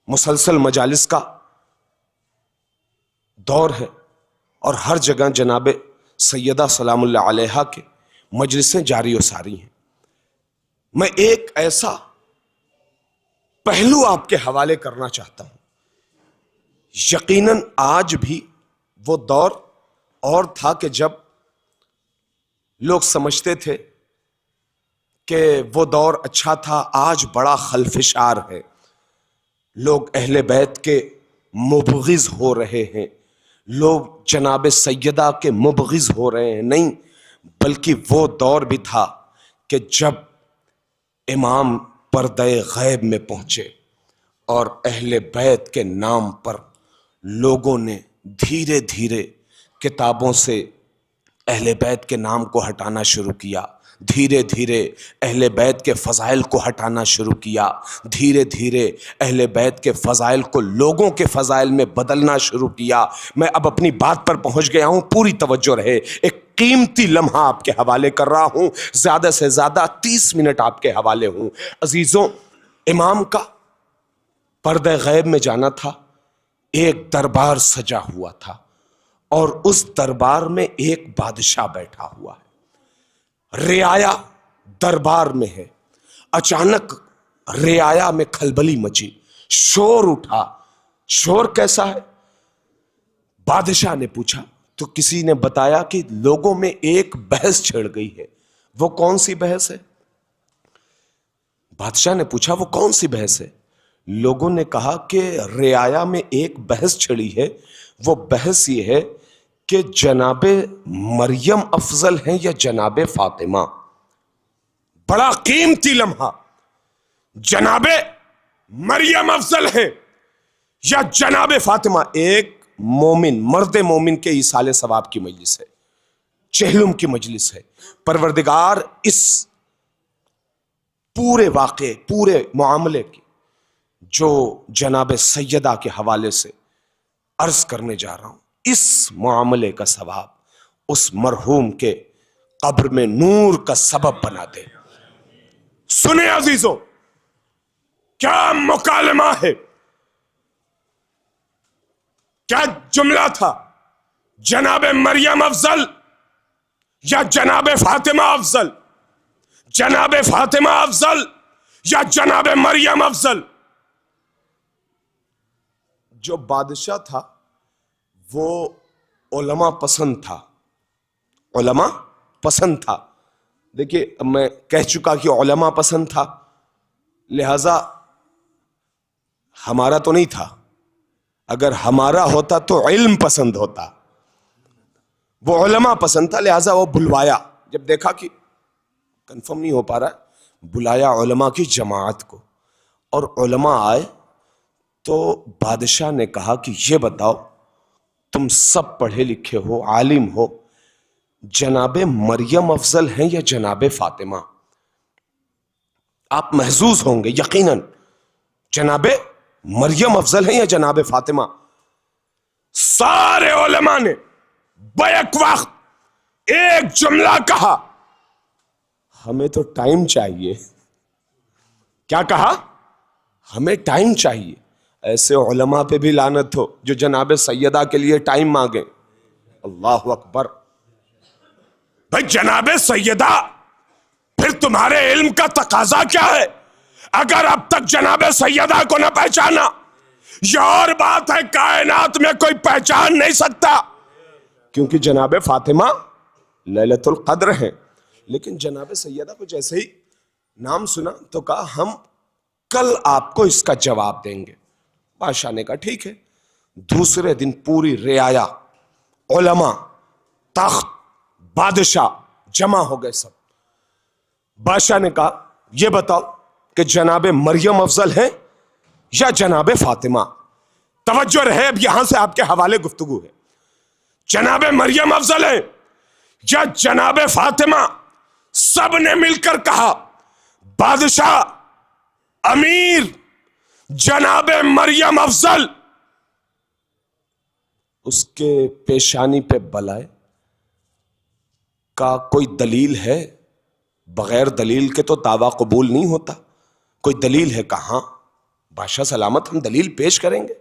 مسلسل مجالس کا دور ہے اور ہر جگہ جناب سیدہ سلام اللہ علیہا کے مجلسیں جاری و ساری ہیں. میں ایک ایسا پہلو آپ کے حوالے کرنا چاہتا ہوں. یقیناً آج بھی وہ دور اور تھا کہ جب لوگ سمجھتے تھے کہ وہ دور اچھا تھا. آج بڑا خلفشار ہے, لوگ اہل بیت کے مبغض ہو رہے ہیں, لوگ جناب سیدہ کے مبغض ہو رہے ہیں، نہیں، بلکہ وہ دور بھی تھا کہ جب امام پردہ غیب میں پہنچے اور اہل بیت کے نام پر لوگوں نے دھیرے دھیرے کتابوں سے اہل بیت کے نام کو ہٹانا شروع کیا، دھیرے دھیرے اہل بیت کے فضائل کو ہٹانا شروع کیا، دھیرے دھیرے اہل بیت کے فضائل کو لوگوں کے فضائل میں بدلنا شروع کیا۔ میں اب اپنی بات پر پہنچ گیا ہوں، پوری توجہ رہے۔ ایک قیمتی لمحہ آپ کے حوالے کر رہا ہوں، زیادہ سے زیادہ 30 منٹ آپ کے حوالے ہوں۔ عزیزوں، امام کا پردہ غیب میں جانا تھا، ایک دربار سجا ہوا تھا اور اس دربار میں ایک بادشاہ بیٹھا ہوا ہے، رعایا دربار میں ہے۔ اچانک رعایا میں کھلبلی مچی، شور اٹھا۔ شور کیسا ہے؟ بادشاہ نے پوچھا تو کسی نے بتایا کہ لوگوں میں ایک بحث چھڑ گئی ہے۔ وہ کون سی بحث ہے؟ بادشاہ نے پوچھا وہ کون سی بحث ہے؟ لوگوں نے کہا کہ رعایا میں ایک بحث چھڑی ہے، وہ بحث یہ ہے کہ جناب مریم افضل ہیں یا جناب فاطمہ۔ بڑا قیمتی لمحہ، جناب مریم افضل ہیں یا جناب فاطمہ۔ ایک مومن، مرد مومن کے ایصال ثواب کی مجلس ہے، چہلم کی مجلس ہے۔ پروردگار اس پورے واقعے، پورے معاملے کی جو جناب سیدہ کے حوالے سے عرض کرنے جا رہا ہوں، اس معاملے کا ثواب اس مرحوم کے قبر میں نور کا سبب بنا دے۔ سنیں عزیزوں، کیا مکالمہ ہے، کیا جملہ تھا؟ جناب مریم افضل یا جناب فاطمہ افضل؟ جناب فاطمہ افضل یا جناب مریم افضل؟ جو بادشاہ تھا وہ علماء پسند تھا، علماء پسند تھا۔ دیکھیے، میں کہہ چکا کہ علماء پسند تھا، لہذا ہمارا تو نہیں تھا۔ اگر ہمارا ہوتا تو علم پسند ہوتا، وہ علماء پسند تھا، لہذا وہ بلوایا۔ جب دیکھا کہ کنفرم نہیں ہو پا رہا، بلایا علماء کی جماعت کو، اور علماء آئے تو بادشاہ نے کہا کہ یہ بتاؤ، تم سب پڑھے لکھے ہو، عالم ہو، جناب مریم افضل ہیں یا جناب فاطمہ؟ آپ محظوظ ہوں گے یقیناً، جناب مریم افضل ہیں یا جناب فاطمہ؟ سارے علماء نے بیک وقت ایک جملہ کہا، ہمیں تو ٹائم چاہیے۔ کیا کہا؟ ہمیں ٹائم چاہیے۔ ایسے علماء پہ بھی لعنت ہو جو جناب سیدہ کے لیے ٹائم مانگے۔ اللہ اکبر۔ بھائی جناب سیدہ، پھر تمہارے علم کا تقاضا کیا ہے؟ اگر اب تک جناب سیدہ کو نہ پہچانا، یہ اور بات ہے، کائنات میں کوئی پہچان نہیں سکتا، کیونکہ جناب فاطمہ لیلۃ القدر ہیں۔ لیکن جناب سیدہ کو جیسے ہی نام سنا تو کہا ہم کل آپ کو اس کا جواب دیں گے۔ بادشاہ نے کہا ٹھیک ہے۔ دوسرے دن پوری رعایا، علماء، تخت، بادشاہ جمع ہو گئے سب۔ بادشاہ نے کہا یہ بتاؤ کہ جناب مریم افضل ہیں یا جناب فاطمہ؟ توجہ رہے، اب یہاں سے آپ کے حوالے گفتگو ہے۔ جناب مریم افضل ہیں یا جناب فاطمہ؟ سب نے مل کر کہا بادشاہ، امیر، جناب مریم افضل۔ اس کے پیشانی پہ بلائے کا کوئی دلیل ہے؟ بغیر دلیل کے تو دعویٰ قبول نہیں ہوتا۔ کوئی دلیل ہے؟ کہاں؟ بادشاہ سلامت، ہم دلیل پیش کریں گے۔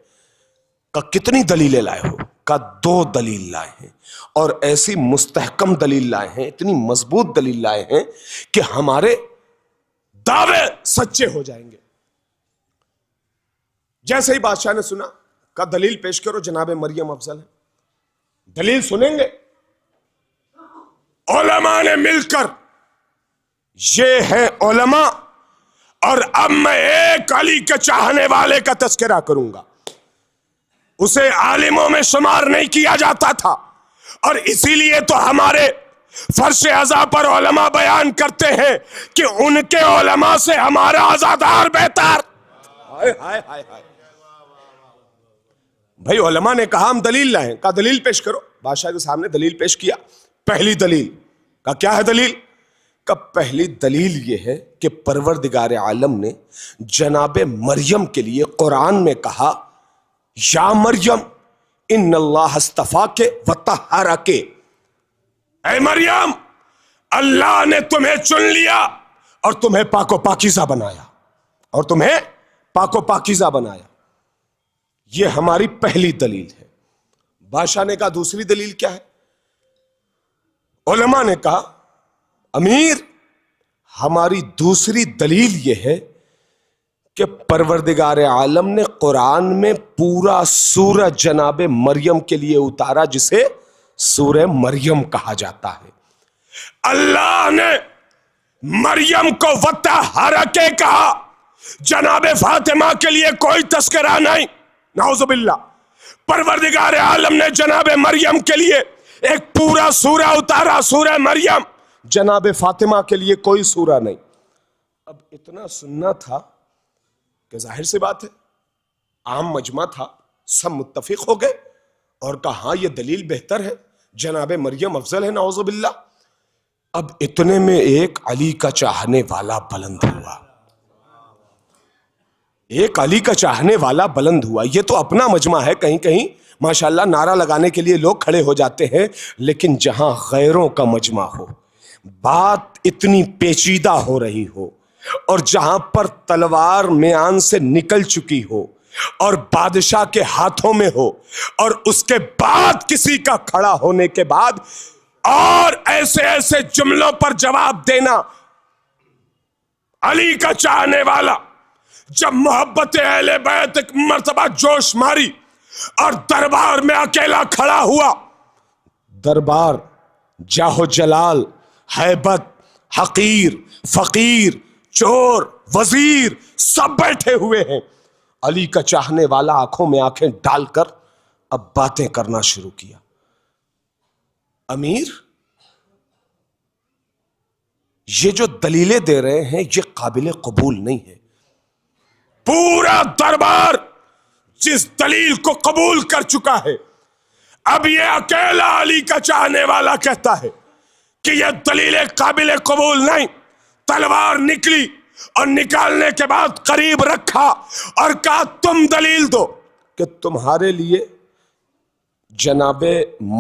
کہ کتنی دلیلیں لائے ہو؟ کہ 2 دلیل لائے ہیں، اور ایسی مستحکم دلیل لائے ہیں، اتنی مضبوط دلیل لائے ہیں کہ ہمارے دعوے سچے ہو جائیں گے۔ جیسے ہی بادشاہ نے سنا کہ دلیل پیش کرو، جناب مریم افضل ہے۔ دلیل سنیں گے؟ علماء نے مل کر، یہ ہے علماء، اور اب میں ایک علی کے چاہنے والے کا تذکرہ کروں گا۔ اسے عالموں میں شمار نہیں کیا جاتا تھا، اور اسی لیے تو ہمارے فرش ازا پر علماء بیان کرتے ہیں کہ ان کے علماء سے ہمارا عزادار بہتر۔ ہائے ہائے ہائے ہائے، بھائی علماء نے کہا ہم دلیل لائیں، کہا دلیل پیش کرو، بادشاہ کے سامنے دلیل پیش کیا۔ پہلی دلیل، کہا کیا ہے دلیل؟ کہا پہلی دلیل یہ ہے کہ پروردگار عالم نے جناب مریم کے لیے قرآن میں کہا یا مریم ان اللہ اصطفاک وطہرک، اے مریم اللہ نے تمہیں چن لیا اور تمہیں پاک و پاکیزہ بنایا، اور تمہیں پاک و پاکیزہ بنایا۔ یہ ہماری پہلی دلیل ہے۔ بادشاہ نے کہا دوسری دلیل کیا ہے؟ علماء نے کہا امیر ہماری دوسری دلیل یہ ہے کہ پروردگار عالم نے قرآن میں پورا سورہ جناب مریم کے لیے اتارا جسے سورہ مریم کہا جاتا ہے۔ اللہ نے مریم کو وطہرک کہا، جناب فاطمہ کے لیے کوئی تذکرہ نہیں، نعوذ باللہ۔ پروردگار عالم نے جناب مریم کے لیے ایک پورا سورہ اتارا، سورہ مریم، جناب فاطمہ کے لیے کوئی سورہ نہیں۔ اب اتنا سننا تھا کہ ظاہر سی بات ہے عام مجمع تھا، سب متفق ہو گئے اور کہا ہاں یہ دلیل بہتر ہے، جناب مریم افضل ہے، نعوذ باللہ۔ اب اتنے میں ایک علی کا چاہنے والا بلند ہوا، ایک علی کا چاہنے والا بلند ہوا۔ یہ تو اپنا مجمع ہے، کہیں کہیں ماشاءاللہ نعرہ لگانے کے لیے لوگ کھڑے ہو جاتے ہیں، لیکن جہاں غیروں کا مجمع ہو، بات اتنی پیچیدہ ہو رہی ہو، اور جہاں پر تلوار میان سے نکل چکی ہو اور بادشاہ کے ہاتھوں میں ہو، اور اس کے بعد کسی کا کھڑا ہونے کے بعد اور ایسے ایسے جملوں پر جواب دینا، علی کا چاہنے والا جب محبت اہل بیت ایک مرتبہ جوش ماری اور دربار میں اکیلا کھڑا ہوا، دربار جاہ و جلال، ہیبت، حقیر، فقیر، چور، وزیر سب بیٹھے ہوئے ہیں، علی کا چاہنے والا آنکھوں میں آنکھیں ڈال کر اب باتیں کرنا شروع کیا۔ امیر یہ جو دلیلیں دے رہے ہیں یہ قابل قبول نہیں ہے۔ پورا دربار جس دلیل کو قبول کر چکا ہے، اب یہ اکیلا علی کا چاہنے والا کہتا ہے کہ یہ دلیل قابل قبول نہیں۔ تلوار نکلی اور نکالنے کے بعد قریب رکھا اور کہا تم دلیل دو کہ تمہارے لیے جناب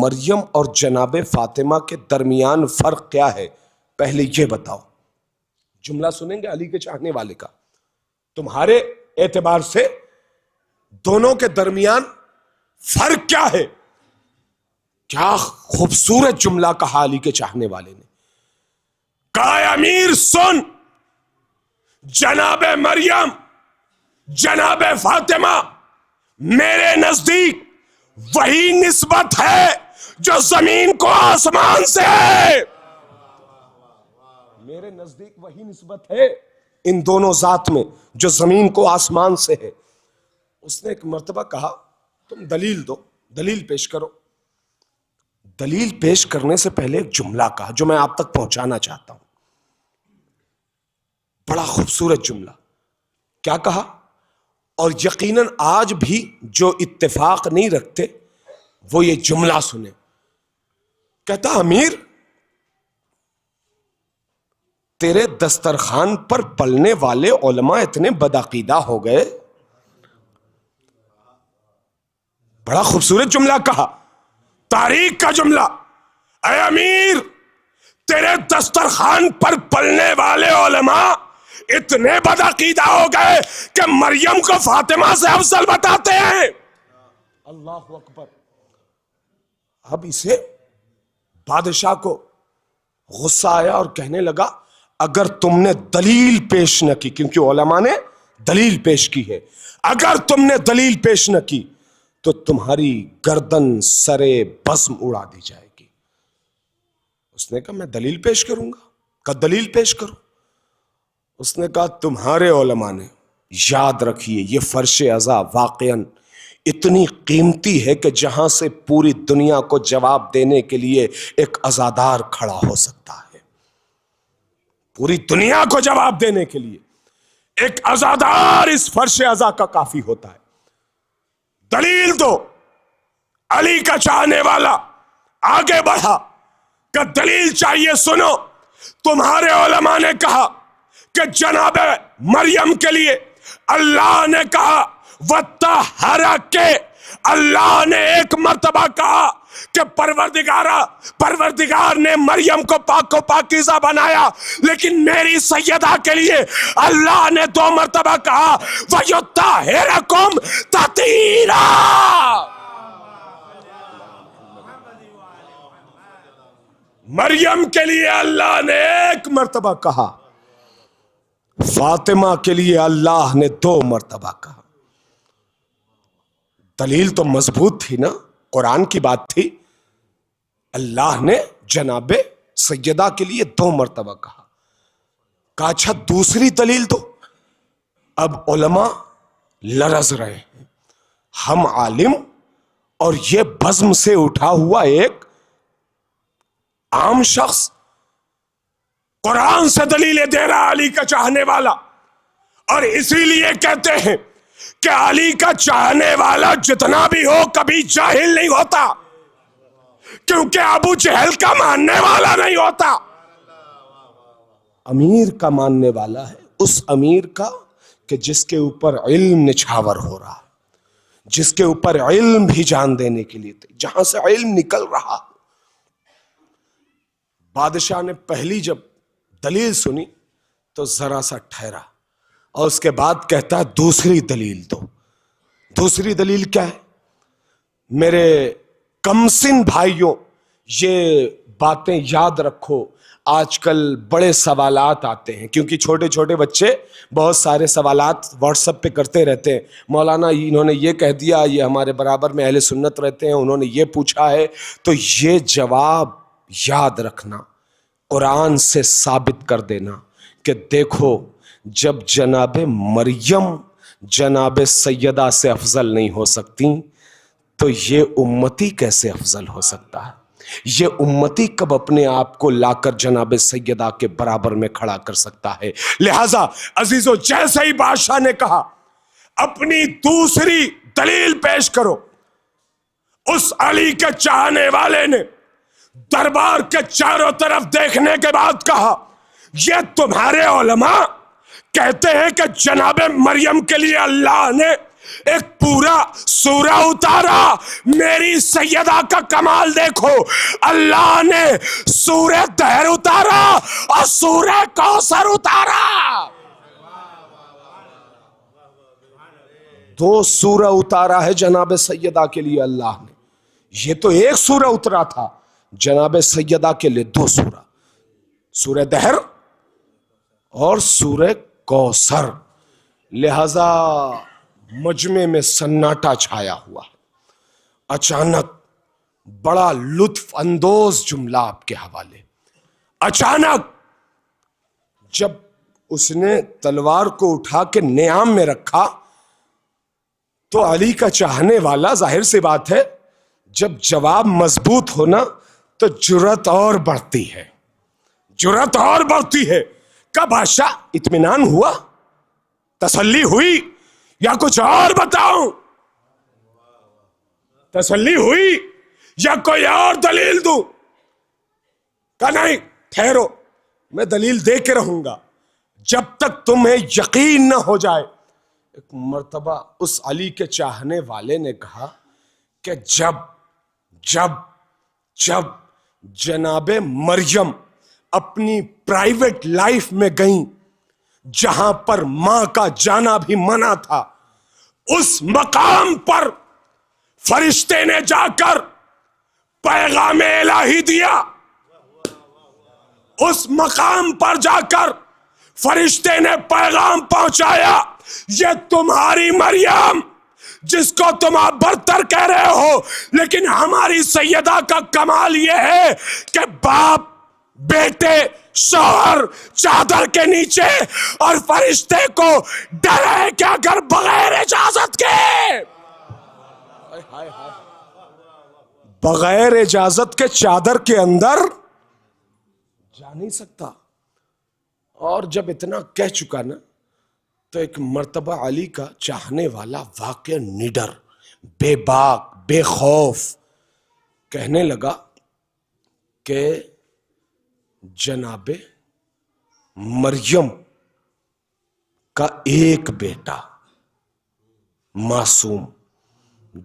مریم اور جناب فاطمہ کے درمیان فرق کیا ہے، پہلے یہ بتاؤ۔ جملہ سنیں گے علی کے چاہنے والے کا، تمہارے اعتبار سے دونوں کے درمیان فرق کیا ہے؟ کیا خوبصورت جملہ کہا علی کے چاہنے والے نے، کہا امیر سن، جناب مریم، جناب فاطمہ میرے نزدیک وہی نسبت ہے جو زمین کو آسمان سے ہے، میرے نزدیک وہی نسبت ہے ان دونوں ذات میں جو زمین کو آسمان سے ہے۔ اس نے ایک مرتبہ کہا تم دلیل دو، دلیل پیش کرو۔ دلیل پیش کرنے سے پہلے ایک جملہ کہا جو میں آپ تک پہنچانا چاہتا ہوں، بڑا خوبصورت جملہ۔ کیا کہا؟ اور یقیناً آج بھی جو اتفاق نہیں رکھتے وہ یہ جملہ سنیں۔ کہتا امیر تیرے دسترخوان پر پلنے والے علماء اتنے بدعقیدہ ہو گئے۔ بڑا خوبصورت جملہ کہا، تاریخ کا جملہ۔ اے امیر تیرے دسترخوان پر پلنے والے علماء اتنے بدعقیدہ ہو گئے کہ مریم کو فاطمہ سے افضل بتاتے ہیں۔ اللہ اکبر۔ اب اسے بادشاہ کو غصہ آیا اور کہنے لگا اگر تم نے دلیل پیش نہ کی، کیونکہ علماء نے دلیل پیش کی ہے، اگر تم نے دلیل پیش نہ کی تو تمہاری گردن سرے بزم اڑا دی جائے گی۔ اس نے کہا میں دلیل پیش کروں گا۔ کہا دلیل پیش کرو۔ اس نے کہا تمہارے علماء نے، یاد رکھیے یہ فرش ازا واقعاً اتنی قیمتی ہے کہ جہاں سے پوری دنیا کو جواب دینے کے لیے ایک عزادار کھڑا ہو سکتا ہے. پوری دنیا کو جواب دینے کے لیے ایک عزادار اس فرش عزا کا کافی ہوتا ہے. دلیل دو. علی کا چاہنے والا آگے بڑھا کہ دلیل چاہیے سنو. تمہارے علماء نے کہا کہ جناب مریم کے لیے اللہ نے کہا وَطَّہَّرَکَ، اللہ نے ایک مرتبہ کہا کہ پروردگار نے مریم کو پاک و پاکیزہ بنایا، لیکن میری سیدہ کے لیے اللہ نے 2 مرتبہ کہا وَيُطَّہِرَکُمْ تَطْہِیرًا. مریم کے لیے اللہ نے 1 مرتبہ کہا، فاطمہ کے لیے اللہ نے 2 مرتبہ کہا. دلیل تو مضبوط تھی نا، قرآن کی بات تھی. اللہ نے جناب سیدہ کے لیے 2 مرتبہ کہا. کہا اچھا دوسری دلیل دو. اب علماء لرز رہے ہیں. ہم عالم اور یہ بزم سے اٹھا ہوا ایک عام شخص قرآن سے دلیلیں دے رہا علی کا چاہنے والا، اور اسی لیے کہتے ہیں کہ علی کا چاہنے والا جتنا بھی ہو کبھی جاہل نہیں ہوتا، کیونکہ ابو جہل کا ماننے والا نہیں ہوتا. امیر کا ماننے والا ہے، اس امیر کا کہ جس کے اوپر علم نچھاور ہو رہا، جس کے اوپر علم بھی جان دینے کے لیے تھے، جہاں سے علم نکل رہا. بادشاہ نے پہلی جب دلیل سنی تو ذرا سا ٹھہرا، اور اس کے بعد کہتا ہے دوسری دلیل دو. دوسری دلیل کیا ہے؟ میرے کمسن بھائیوں، یہ باتیں یاد رکھو. آج کل بڑے سوالات آتے ہیں، کیونکہ چھوٹے چھوٹے بچے بہت سارے سوالات واٹس ایپ پہ کرتے رہتے ہیں. مولانا انہوں نے یہ کہہ دیا، یہ ہمارے برابر میں اہل سنت رہتے ہیں، انہوں نے یہ پوچھا ہے. تو یہ جواب یاد رکھنا، قرآن سے ثابت کر دینا کہ دیکھو جب جناب مریم جناب سیدہ سے افضل نہیں ہو سکتی تو یہ امتی کیسے افضل ہو سکتا ہے؟ یہ امتی کب اپنے آپ کو لا کر جناب سیدہ کے برابر میں کھڑا کر سکتا ہے؟ لہذا عزیزو، جیسے ہی بادشاہ نے کہا اپنی دوسری دلیل پیش کرو، اس علی کے چاہنے والے نے دربار کے چاروں طرف دیکھنے کے بعد کہا یہ تمہارے علماء کہتے ہیں کہ جناب مریم کے لیے اللہ نے ایک پورا سورہ اتارا. میری سیدہ کا کمال دیکھو، اللہ نے سورہ دہر اتارا اور سورہ کوثر اتارا. 2 سورہ اتارا ہے جناب سیدہ کے لیے اللہ نے. یہ تو 1 سورہ اترا تھا، جناب سیدہ کے لیے 2 سورہ، سورہ دہر اور سورہ کوثر. لہذا مجمع میں سناٹا چھایا ہوا. اچانک بڑا لطف اندوز جملہ آپ کے حوالے. اچانک جب اس نے تلوار کو اٹھا کے نیام میں رکھا تو علی کا چاہنے والا، ظاہر سی بات ہے جب جواب مضبوط ہونا تو جرت اور بڑھتی ہے، جرت اور بڑھتی ہے. کہ بادشاہ اطمینان ہوا، تسلی ہوئی، یا کچھ اور بتاؤں؟ تسلی ہوئی یا کوئی اور دلیل دوں؟ کہ نہیں، ٹھہرو، میں دلیل دے کے رہوں گا جب تک تمہیں یقین نہ ہو جائے. ایک مرتبہ اس علی کے چاہنے والے نے کہا کہ جب جناب مریم اپنی پرائیویٹ لائف میں گئیں جہاں پر ماں کا جانا بھی منع تھا، اس مقام پر فرشتے نے جا کر پیغام الہی دیا. اس مقام پر جا کر فرشتے نے پیغام پہنچایا، یہ تمہاری مریم جس کو تم آپ برتر کہہ رہے ہو، لیکن ہماری سیدہ کا کمال یہ ہے کہ باپ، بیٹے، شوہر چادر کے نیچے، اور فرشتے کو ڈر ہے کہ اگر بغیر اجازت کے بغیر اجازت کے چادر کے اندر جا نہیں سکتا. اور جب اتنا کہہ چکا نا تو ایک مرتبہ علی کا چاہنے والا واقع نڈر، بے باک، بے خوف کہنے لگا کہ جناب مریم کا ایک بیٹا معصوم،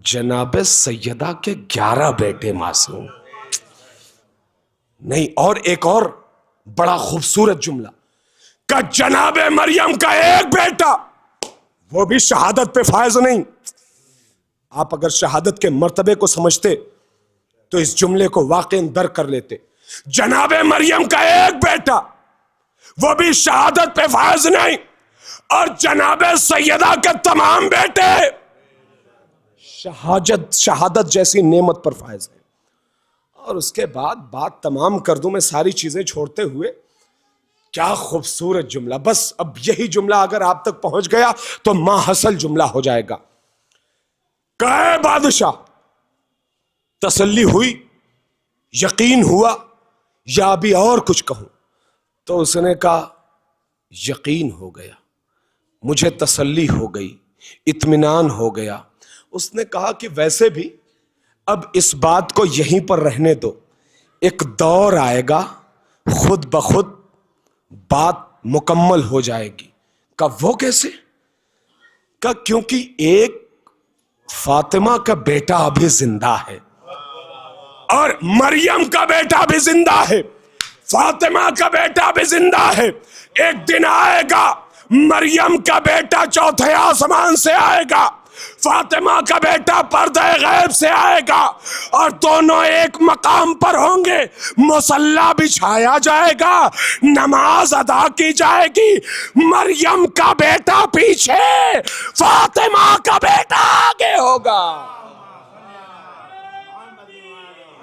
جناب سیدہ کے 11 بیٹے معصوم. نہیں، اور ایک اور بڑا خوبصورت جملہ کہ جناب مریم کا ایک بیٹا، وہ بھی شہادت پہ فائز نہیں. آپ اگر شہادت کے مرتبے کو سمجھتے تو اس جملے کو واقعاً درک کر لیتے. جناب مریم کا ایک بیٹا، وہ بھی شہادت پہ فائز نہیں، اور جناب سیدہ کے تمام بیٹے شہادت جیسی نعمت پر فائز ہیں. اور اس کے بعد بات تمام کر دوں میں ساری چیزیں چھوڑتے ہوئے. کیا خوبصورت جملہ. بس اب یہی جملہ اگر آپ تک پہنچ گیا تو ما حصل جملہ ہو جائے گا. کہ بادشاہ تسلی ہوئی، یقین ہوا، یا ابھی اور کچھ کہوں؟ تو اس نے کہا یقین ہو گیا، مجھے تسلی ہو گئی، اطمینان ہو گیا. اس نے کہا کہ ویسے بھی اب اس بات کو یہیں پر رہنے دو، ایک دور آئے گا خود بخود بات مکمل ہو جائے گی. کہ وہ کیسے؟ کہ کیونکہ ایک فاطمہ کا بیٹا ابھی زندہ ہے، اور مریم کا بیٹا بھی زندہ ہے، فاطمہ کا بیٹا بھی زندہ ہے. ایک دن آئے گا مریم کا بیٹا چوتھے آسمان سے آئے گا، فاطمہ کا بیٹا پردہ غیب سے آئے گا، اور دونوں ایک مقام پر ہوں گے. مصلی بچھایا جائے گا، نماز ادا کی جائے گی. مریم کا بیٹا پیچھے، فاطمہ کا بیٹا آگے ہوگا.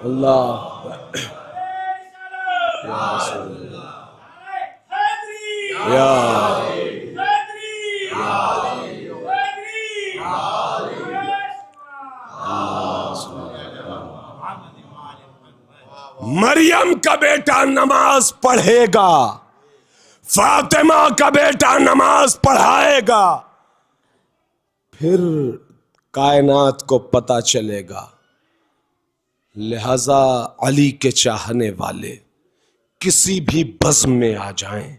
اللہ مریم کا بیٹا نماز پڑھے گا، فاطمہ کا بیٹا نماز پڑھائے گا. پھر کائنات کو پتہ چلے گا. لہذا علی کے چاہنے والے کسی بھی بزم میں آ جائیں،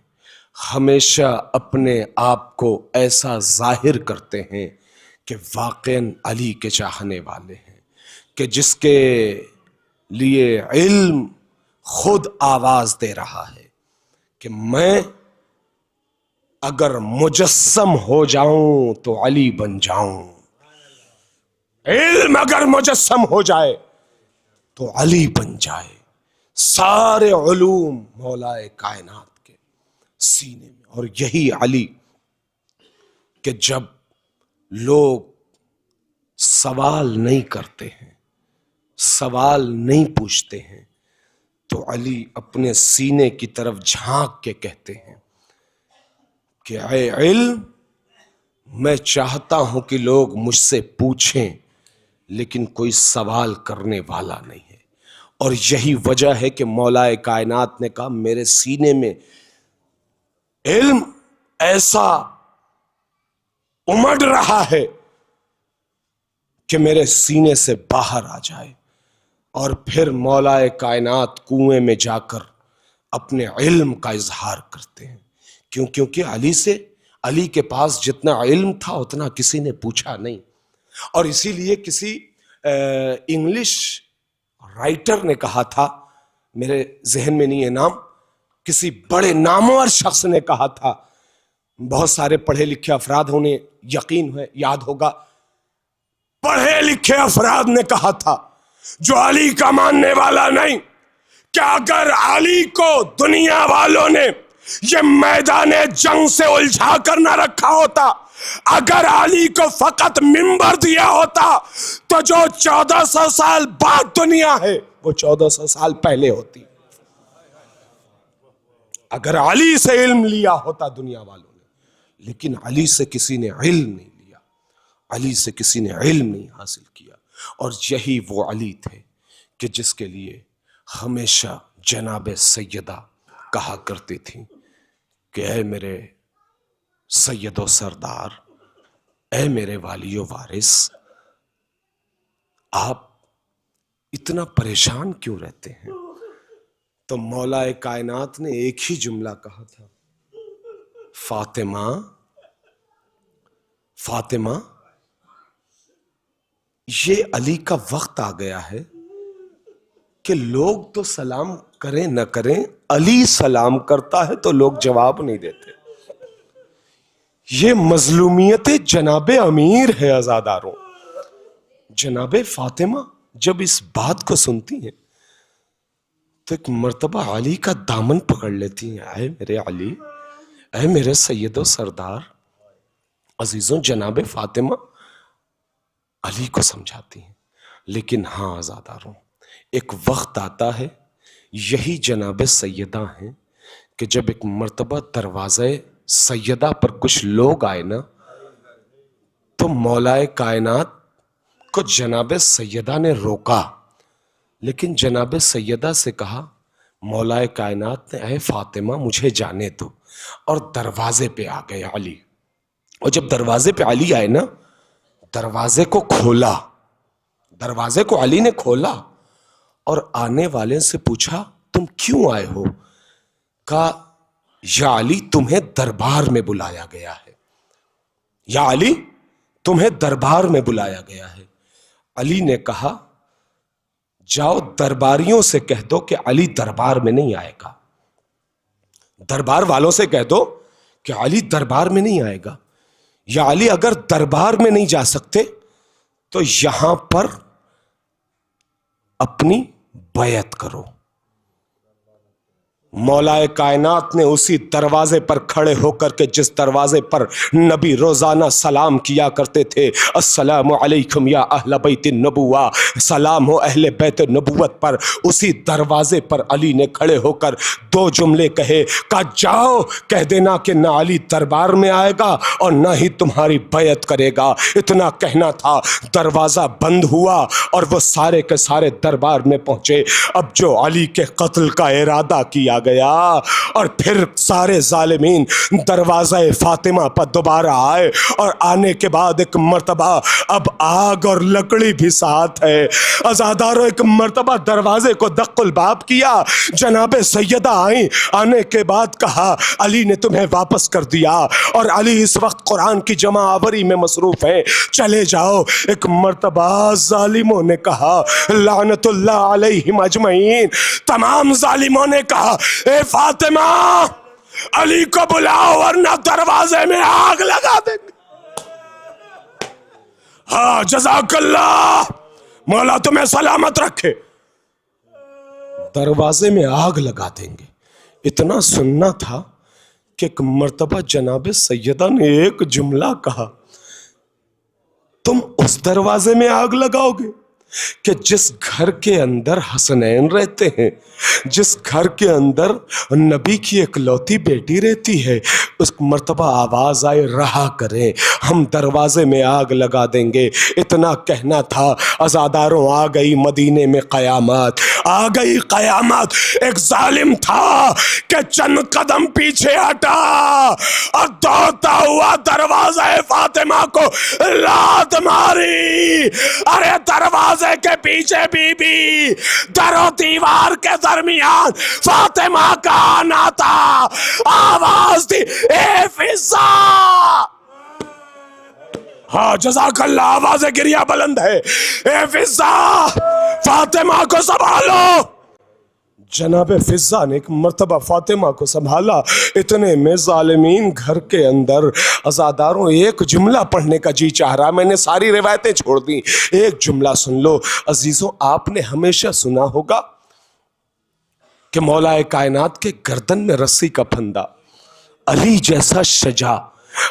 ہمیشہ اپنے آپ کو ایسا ظاہر کرتے ہیں کہ واقعاً علی کے چاہنے والے ہیں، کہ جس کے لیے علم خود آواز دے رہا ہے کہ میں اگر مجسم ہو جاؤں تو علی بن جاؤں. علم اگر مجسم ہو جائے تو علی بن جائے. سارے علوم مولا کائنات کے سینے میں. اور یہی علی کہ جب لوگ سوال نہیں کرتے ہیں، سوال نہیں پوچھتے ہیں، تو علی اپنے سینے کی طرف جھانک کے کہتے ہیں کہ اے علم، میں چاہتا ہوں کہ لوگ مجھ سے پوچھیں لیکن کوئی سوال کرنے والا نہیں ہے. اور یہی وجہ ہے کہ مولا کائنات نے کہا میرے سینے میں علم ایسا امڑ رہا ہے کہ میرے سینے سے باہر آ جائے. اور پھر مولا کائنات کنویں میں جا کر اپنے علم کا اظہار کرتے ہیں. کیونکہ علی کے پاس جتنا علم تھا اتنا کسی نے پوچھا نہیں. اور اسی لیے کسی انگلش رائٹر نے کہا تھا، میرے ذہن میں نہیں ہے نام، کسی بڑے نامور شخص نے کہا تھا، بہت سارے پڑھے لکھے افراد انہیں یقین ہے یاد ہوگا، پڑھے لکھے افراد نے کہا تھا جو علی کا ماننے والا نہیں، کہ اگر علی کو دنیا والوں نے یہ میدان جنگ سے الجھا کر نہ رکھا ہوتا، اگر علی کو فقط منبر دیا ہوتا تو جو 1400 سال بعد دنیا ہے وہ 1400 سال پہلے ہوتی. اگر علی سے علم لیا ہوتا دنیا والوں نے، لیکن علی سے کسی نے علم نہیں لیا، علی سے کسی نے علم نہیں حاصل کیا. اور یہی وہ علی تھے کہ جس کے لیے ہمیشہ جناب سیدہ کہا کرتی تھیں کہ اے میرے سید و سردار، اے میرے والی و وارث، آپ اتنا پریشان کیوں رہتے ہیں؟ تو مولا کائنات نے ایک ہی جملہ کہا تھا، فاطمہ فاطمہ، یہ علی کا وقت آ گیا ہے کہ لوگ تو سلام کریں نہ کریں، علی سلام کرتا ہے تو لوگ جواب نہیں دیتے۔ یہ مظلومیت جناب امیر ہے عزاداروں۔ جناب فاطمہ جب اس بات کو سنتی ہیں تو ایک مرتبہ علی کا دامن پکڑ لیتی ہیں، اے میرے علی، اے میرے سید و سردار۔ عزیزوں، جناب فاطمہ علی کو سمجھاتی ہیں، لیکن ہاں عزاداروں، ایک وقت آتا ہے، یہی جناب سیدہ ہیں کہ جب ایک مرتبہ دروازے سیدہ پر کچھ لوگ آئے نا تو مولا کائنات کو جناب سیدہ نے روکا، لیکن جناب سیدہ سے کہا، مولا کائنات نے، اے فاطمہ مجھے جانے دو، اور دروازے پہ آ گئے علی۔ اور جب دروازے پہ علی آئے نا، دروازے کو کھولا، دروازے کو علی نے کھولا اور آنے والے سے پوچھا تم کیوں آئے ہو؟ کہا یا علی تمہیں دربار میں بلایا گیا ہے، یا علی تمہیں دربار میں بلایا گیا ہے۔ علی نے کہا جاؤ درباریوں سے کہہ دو کہ علی دربار میں نہیں آئے گا، دربار والوں سے کہہ دو کہ علی دربار میں نہیں آئے گا، یا علی اگر دربار میں نہیں جا سکتے تو یہاں پر اپنی بیعت کرو۔ مولا کائنات نے اسی دروازے پر کھڑے ہو کر کے، جس دروازے پر نبی روزانہ سلام کیا کرتے تھے، السلام علیکم یا اہل بیت النبوہ، سلام ہو اہل بیت نبوت پر، اسی دروازے پر علی نے کھڑے ہو کر دو جملے کہے، کہا جاؤ کہہ دینا کہ نہ علی دربار میں آئے گا اور نہ ہی تمہاری بیعت کرے گا۔ اتنا کہنا تھا، دروازہ بند ہوا اور وہ سارے کے سارے دربار میں پہنچے۔ اب جو علی کے قتل کا ارادہ کیا گیا، اور پھر سارے ظالمین دروازہ فاطمہ پر دوبارہ آئے، اور آنے کے بعد ایک مرتبہ اب آگ اور لکڑی بھی ساتھ ہے۔ عزاداروں، ایک مرتبہ دروازے کو دق الباب کیا، جناب سیدہ آئیں، آنے کے بعد کہا علی نے تمہیں واپس کر دیا، اور علی اس وقت قرآن کی جمع آوری میں مصروف ہیں، چلے جاؤ۔ ایک مرتبہ ظالموں نے کہا لعنت اللہ علیہم اجمعین، تمام ظالموں نے کہا اے فاطمہ علی کو بلاؤ ورنہ دروازے میں آگ لگا دیں گے۔ ہاں جزاک اللہ، مولا تمہیں سلامت رکھے، دروازے میں آگ لگا دیں گے۔ اتنا سننا تھا کہ ایک مرتبہ جناب سیدہ نے ایک جملہ کہا، تم اس دروازے میں آگ لگاؤ گے کہ جس گھر کے اندر حسنین رہتے ہیں، جس گھر کے اندر نبی کی اکلوتی بیٹی رہتی ہے، اس مرتبہ آواز آئے رہا کریں، ہم دروازے میں آگ لگا دیں گے۔ اتنا کہنا تھا، عزاداروں آ گئی مدینے میں قیامت، آ گئی قیامت۔ ایک ظالم تھا کہ چند قدم پیچھے ہٹا اور دوڑتا ہوا دروازہ فاطمہ کو لات ماری۔ ارے دروازے کے پیچھے بی بی، در و دیوار کے درمیان فاطمہ کا آنا تھا، آواز دی اے فضا۔ ہاں جزاک اللہ، آواز گریہ بلند ہے، اے فضا فاطمہ کو سنبھالو۔ جناب فضا نے ایک مرتبہ فاطمہ کو سنبھالا، اتنے میں ظالمین گھر کے اندر۔ عزاداروں، ایک جملہ پڑھنے کا جی چاہ رہا، میں نے ساری روایتیں چھوڑ دی، ایک جملہ سن لو۔ عزیزوں، آپ نے ہمیشہ سنا ہوگا کہ مولا کائنات کے گردن میں رسی کا پھندا، علی جیسا شجاع،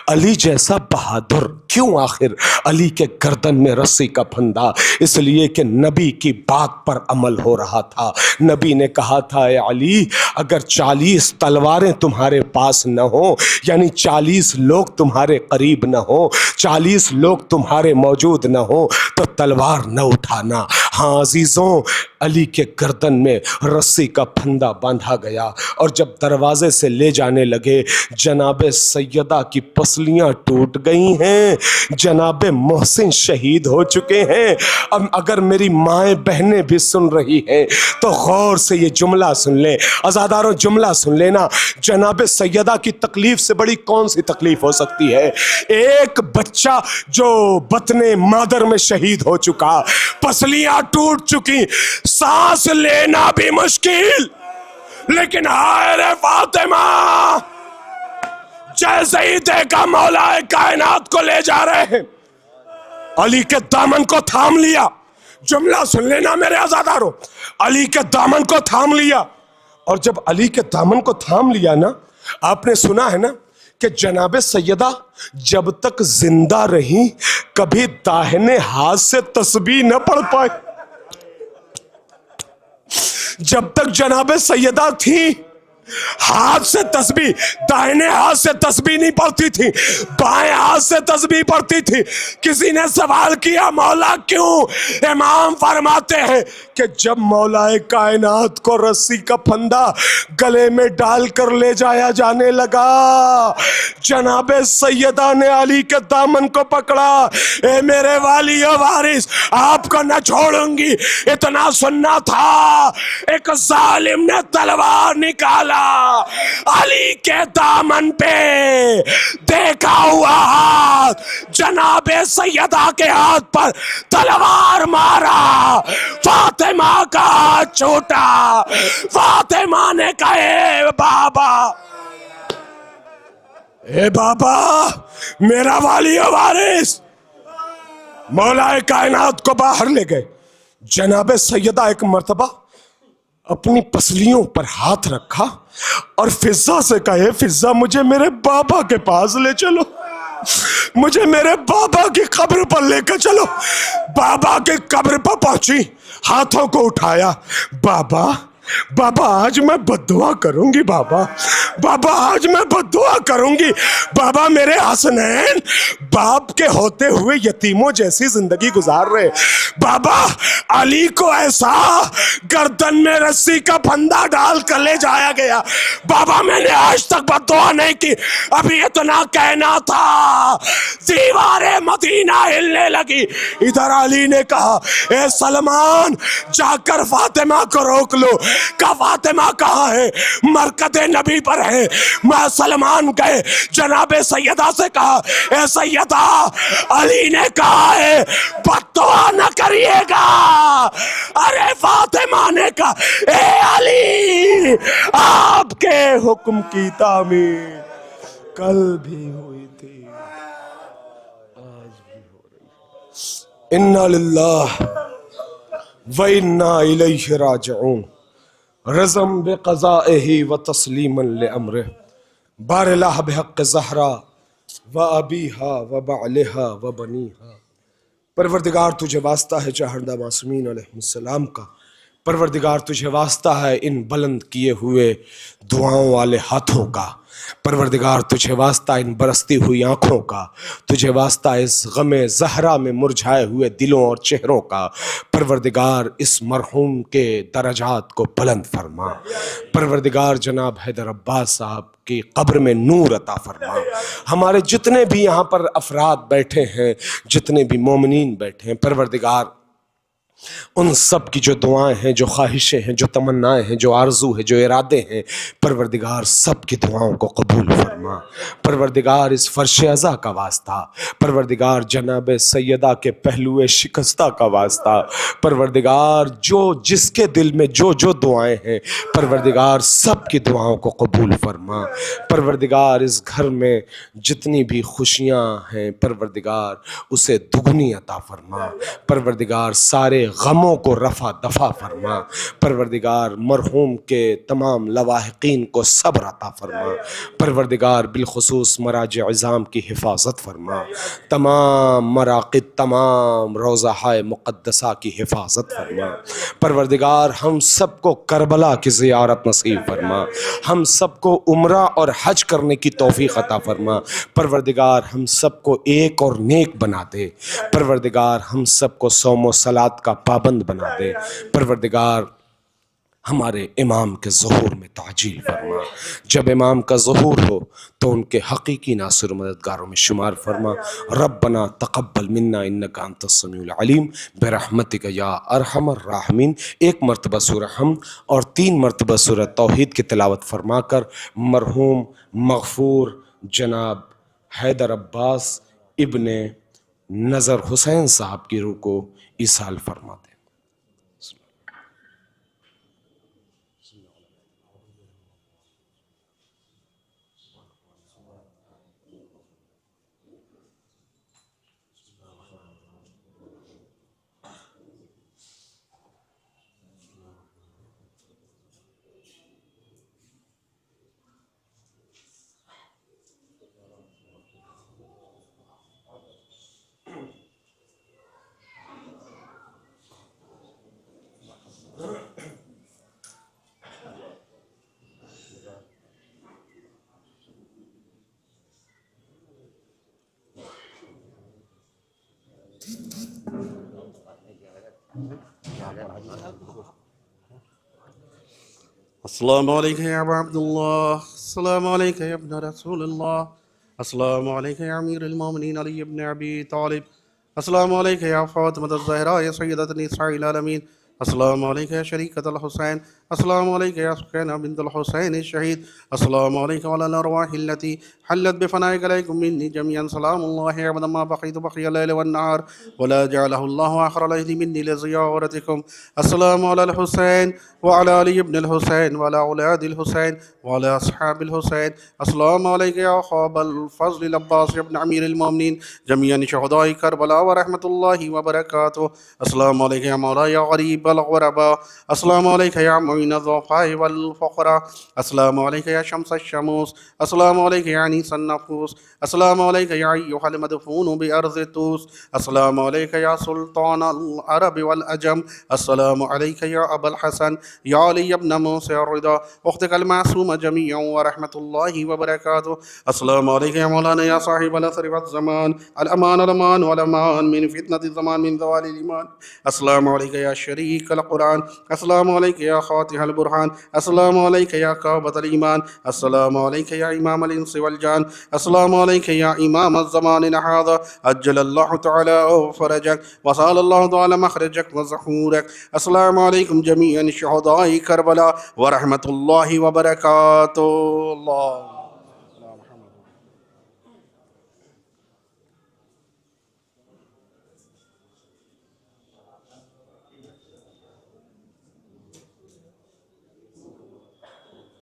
علی جیسا بہادر کیوں آخر علی کے گردن میں رسی کا پھندا؟ اس لیے کہ نبی کی بات پر عمل ہو رہا تھا. نبی نے کہا تھا اے علی اگر 40 تلواریں تمہارے پاس نہ ہوں، یعنی 40 لوگ تمہارے قریب نہ ہوں، 40 لوگ تمہارے موجود نہ ہوں تو تلوار نہ اٹھانا. ہاں عزیزوں، علی کے گردن میں رسی کا پھندا باندھا گیا اور جب دروازے سے لے جانے لگے جناب سیدہ کی پسلیاں ٹوٹ گئی ہیں، جناب محسن شہید ہو چکے ہیں. اب اگر میری مائیں بہنیں بھی سن رہی ہیں تو غور سے یہ جملہ سن لیں. عزاداروں جملہ سن لینا، جناب سیدہ کی تکلیف سے بڑی کون سی تکلیف ہو سکتی ہے؟ ایک بچہ جو بطن مادر میں شہید ہو چکا، پسلیاں ٹوٹ چکی، سانس لینا بھی مشکل، لیکن ہائے رے فاطمہ، جیسے ہی دیکھا مولا کائنات کو لے جا رہے ہیں، علی کے دامن کو تھام لیا. جملہ سن لینا میرے عزاداروں، علی کے دامن کو تھام لیا. اور جب علی کے دامن کو تھام لیا نا، آپ نے سنا ہے نا کہ جناب سیدہ جب تک زندہ رہی کبھی داہنے ہاتھ سے تسبیح نہ پڑھ پائے. جب تک جناب سیدہ تھی ہاتھ سے تسبیح، دائنے ہاتھ سے تسبیح نہیں پڑھتی تھی، بائیں ہاتھ سے تسبیح پڑھتی تھی. کسی نے سوال کیا مولا کیوں؟ امام فرماتے ہیں کہ جب مولا کائنات کو رسی کا پھندا گلے میں ڈال کر لے جایا جانے لگا، جناب سیدہ نے علی کے دامن کو پکڑا. اے میرے والی و وارث، آپ کو نہ چھوڑوں گی. اتنا سننا تھا، ایک ظالم نے تلوار نکالا، علی کے دامن پہ دیکھا ہوا ہاتھ، جناب سیدہ کے ہاتھ پر تلوار مارا، فاطمہ کا ہاتھ چھوٹا. فاطمہ نے کہا اے بابا میرا والی و وارث. مولا کائنات کو باہر لے گئے. جناب سیدہ ایک مرتبہ اپنی پسلیوں پر ہاتھ رکھا اور فضا سے کہے فضا مجھے میرے بابا کے پاس لے چلو، مجھے میرے بابا کی قبر پر لے کر چلو. بابا کی قبر پر پہنچی، ہاتھوں کو اٹھایا. بابا بابا آج میں بددعا کروں گی، بابا بابا آج میں بددعا کروں گی. بابا میرے حسنین باپ کے ہوتے ہوئے یتیموں جیسی زندگی گزار رہے. بابا علی کو ایسا گردن میں رسی کا پھندا ڈال کر لے جایا گیا. بابا میں نے آج تک بددعا نہیں کی. ابھی اتنا کہنا تھا دیواریں مدینہ ہلنے لگی. ادھر علی نے کہا اے سلمان جا کر فاطمہ کو روک لو. کہ فاطمہ کہاں ہے؟ مرکز نبی پر ہے. میں سلمان گئے، جناب سیدہ سے کہا اے سیدہ علی نے کہا ہے بددعا نہ کریے گا. ارے فاطمہ نے کہا اے علی آپ کے حکم کی تعمیر کل بھی ہوئی تھی، آج بھی ہو رہی ہے. انا للہ وَإِنَّا إِلَيْهِ راجعون. رزم بقضائه وتسلیما لامره. بار اللہ بحق زہرا وابیها وبعلها وبنیها. پروردگار تجھے واسطہ ہے چاہندہ معصومین علیہ السلام کا. پروردگار تجھے واسطہ ہے ان بلند کیے ہوئے دعاؤں والے ہاتھوں کا. پروردگار تجھے واسطہ ان برستی ہوئی آنکھوں کا. تجھے واسطہ اس غم زہرا میں مرجھائے ہوئے دلوں اور چہروں کا. پروردگار اس مرحوم کے درجات کو بلند فرما. پروردگار جناب حیدر عباس صاحب کی قبر میں نور عطا فرما. ہمارے جتنے بھی یہاں پر افراد بیٹھے ہیں، جتنے بھی مومنین بیٹھے ہیں، پروردگار ان سب کی جو دعائیں ہیں، جو خواہشیں ہیں، جو تمنائیں ہیں، جو آرزو ہے، جو ارادے ہیں، پروردگار سب کی دعاؤں کو قبول فرما. پروردگار اس فرش عزا کا واسطہ، پروردگار جناب سیدہ کے پہلو شکستہ کا واسطہ، پروردگار جو جس کے دل میں جو جو دعائیں ہیں، پروردگار سب کی دعاؤں کو قبول فرما. پروردگار اس گھر میں جتنی بھی خوشیاں ہیں، پروردگار اسے دگنی عطا فرما. پروردگار سارے غموں کو رفع دفع فرما، پروردگار مرحوم کے تمام لواحقین کو صبر عطا فرما، پروردگار بالخصوص مراجع عظام کی حفاظت فرما، تمام مراقد، تمام روضہ مقدسہ کی حفاظت فرما، پروردگار ہم سب کو کربلا کی زیارت نصیب فرما، ہم سب کو عمرہ اور حج کرنے کی توفیق عطا فرما، پروردگار ہم سب کو ایک اور نیک بنا دے، پروردگار ہم سب کو صوم و صلات کا پابند بنا دے، پروردگار ہمارے امام کے ظہور میں تعجیل فرما، جب امام کا ظہور ہو تو ان کے حقیقی ناصر و مددگاروں میں شمار فرما، ربنا تقبل منا انک انت السمیع العلیم برحمتک یا ارحم الراحمین۔ ایک مرتبہ سورہ حمد اور 3 مرتبہ سورہ توحید کی تلاوت فرما کر مرحوم مغفور جناب حیدر عباس ابن نظر حسین صاحب کی روح کو ایصال فرما دیں۔ السلام علیکم یا ابا عبداللہ، السلام علیکم یا ابن رسول اللہ، السلام علیکم یا امیر المومنین علی ابن ابی طالب، السلام علیکم یا فاطمۃ الزہراء یا سیدۃ نساء العالمین، السلام علیکم یا شریکۃ الحسین، السلام علیکم یا سکینہ بنت الحسین الشہید، السلام علیکم وعلی الارواح التي حلت بفنائک علیکم منی جميعا، سلام اللہ ابدا ما بقیت بقی اللیل والنہار ولا جعلہ اللہ آخر العہد منی لزیارتکم، السلام علی الحسین وعلی علی ابن الحسین وعلی اولاد الحسین وعلی اصحاب الحسین، السلام علیکم یا خواب الفضل العباس ابن امیر المومنین جميعا شہداء کربلا ورحمۃ اللہ وبرکاتہ، السلام علیکم یا مولا یا غریب الغرباء، السلام علیکم یا معین الضعفاء والفقراء، السلام علیکم یا شمس الشموس، السلام علیکم یا انیس النفوس، السلام علیکم یا ایھا المدفون بارض طوس، السلام علیکم یا سلطان العرب والعجم، السلام علیکم یا ابا الحسن یا علی ابن موسیٰ الرضا اختک المعصومہ جمیعا ورحمۃ اللہ وبرکاتہ، السلام علیکم یا مولانا یا صاحب العصر والزمان، الامان الامان والامان من فتنة الزمان من زوال الایمان، السلام علیکم یا شریک القرآن، السلام علیکم یا خاطح البرہان، السلام علیکم یا کعبۃ الایمان، السلام علیکم یا امام الانس والجان، السلام علیکم یا امام الزمان هذا عجل اللہ تعالی فرجک وصال اللہ تعالی مخرجک وظہورک، السلام علیکم جمیعا شہداء کربلا ورحمۃ اللہ وبرکاتہ۔ اللہ